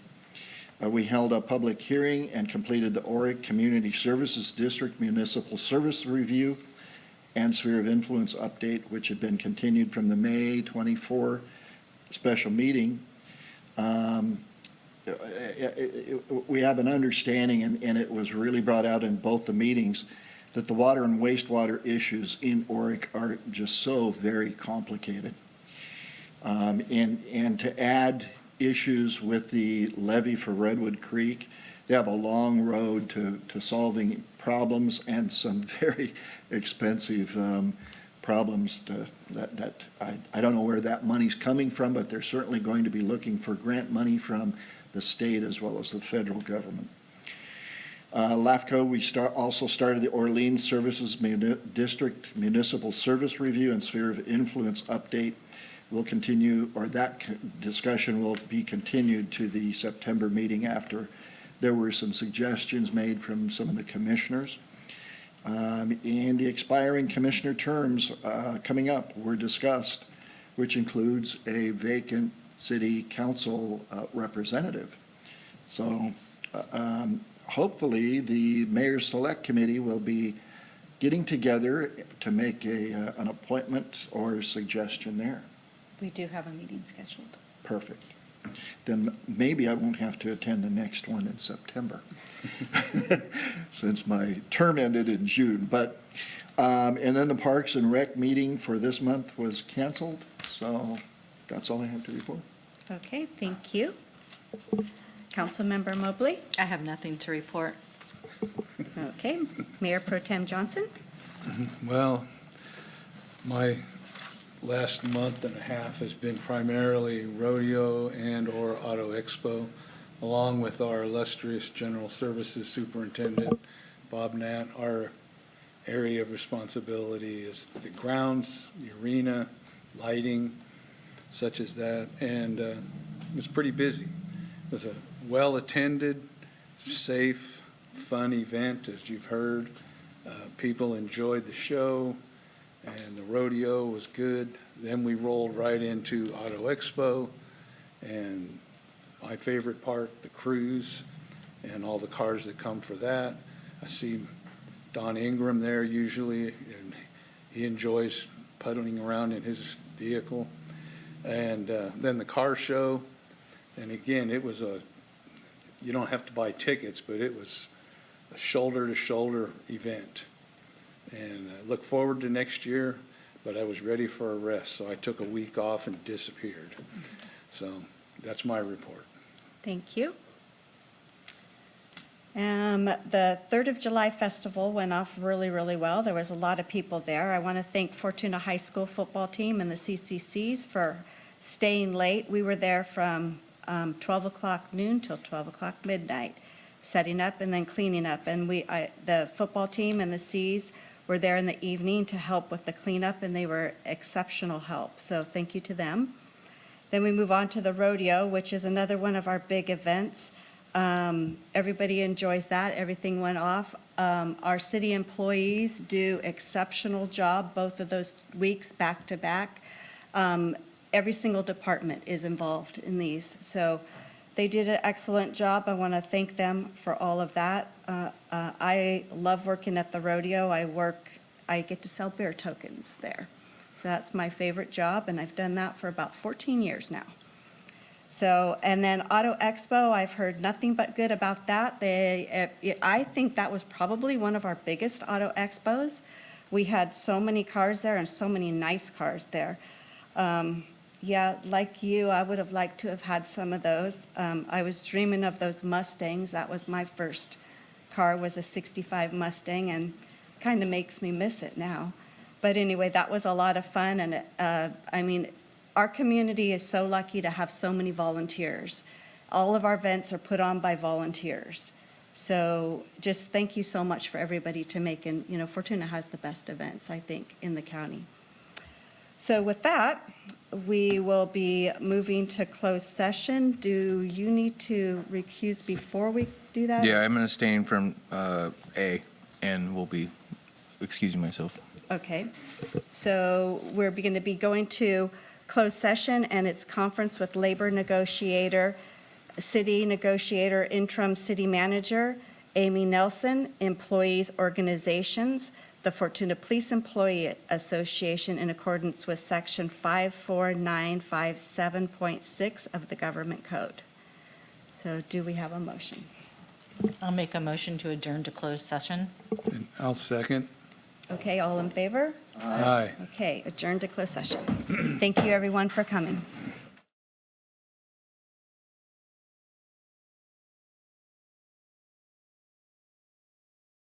We held a public hearing and completed the Oric Community Services District Municipal Service Review and Sphere of Influence update, which had been continued from the May 24 special meeting. We have an understanding, and it was really brought out in both the meetings, that the water and wastewater issues in Oric are just so very complicated. And to add issues with the levee for Redwood Creek, they have a long road to solving problems and some very expensive problems that I don't know where that money's coming from, but they're certainly going to be looking for grant money from the state as well as the federal government. LAFCO, we also started the Orleans Services District Municipal Service Review and Sphere of Influence update. We'll continue, or that discussion will be continued to the September meeting after there were some suggestions made from some of the commissioners. And the expiring commissioner terms coming up were discussed, which includes a vacant city council representative. So hopefully the Mayor's Select Committee will be getting together to make an appointment or suggestion there. We do have a meeting scheduled. Perfect. Then maybe I won't have to attend the next one in September since my term ended in June. But and then the Parks and Rec meeting for this month was canceled. So that's all I have to report. Okay, thank you. Councilmember Mobley? I have nothing to report. Okay, Mayor Pro Tem Johnson? Well, my last month and a half has been primarily rodeo and or Auto Expo, along with our illustrious General Services Superintendent, Bob Nat. Our area of responsibility is the grounds, the arena, lighting, such as that, and it was pretty busy. It was a well-attended, safe, fun event, as you've heard. People enjoyed the show, and the rodeo was good. Then we rolled right into Auto Expo, and my favorite part, the cruise, and all the cars that come for that. I see Don Ingram there usually, and he enjoys puddling around in his vehicle. And then the car show, and again, it was you don't have to buy tickets, but it was a shoulder-to-shoulder event. And I look forward to next year, but I was ready for a rest, so I took a week off and disappeared. So that's my report. Thank you. The 3rd of July Festival went off really, really well. There was a lot of people there. I want to thank Fortuna High School football team and the CCCs for staying late. We were there from 12 o'clock noon till 12 o'clock midnight. setting up and then cleaning up. And the football team and the C's were there in the evening to help with the cleanup, and they were exceptional help. So thank you to them. Then we move on to the rodeo, which is another one of our big events. Everybody enjoys that. Everything went off. Our city employees do exceptional job both of those weeks back to back. Every single department is involved in these. So they did an excellent job. I want to thank them for all of that. I love working at the rodeo. I get to sell beer tokens there. So that's my favorite job, and I've done that for about 14 years now. So, and then Auto Expo, I've heard nothing but good about that. I think that was probably one of our biggest auto expos. We had so many cars there and so many nice cars there. Yeah, like you, I would have liked to have had some of those. I was dreaming of those Mustangs. That was my first car, was a 65 Mustang, and kind of makes me miss it now. But anyway, that was a lot of fun, and I mean, our community is so lucky to have so many volunteers. All of our events are put on by volunteers. So just thank you so much for everybody to make, and Fortuna has the best events, I think, in the county. So with that, we will be moving to closed session. Do you need to recuse before we do that? Yeah, I'm going to abstain from A, and will be excusing myself. Okay, so we're going to be going to closed session, and it's conference with labor negotiator, city negotiator, interim city manager, Amy Nelson, employees organizations, the Fortuna Police Employee Association in accordance with section 54957.6 of the government code. So do we have a motion? I'll make a motion to adjourn to closed session. And I'll second. Okay, all in favor? Aye. Okay, adjourn to closed session. Thank you, everyone, for coming.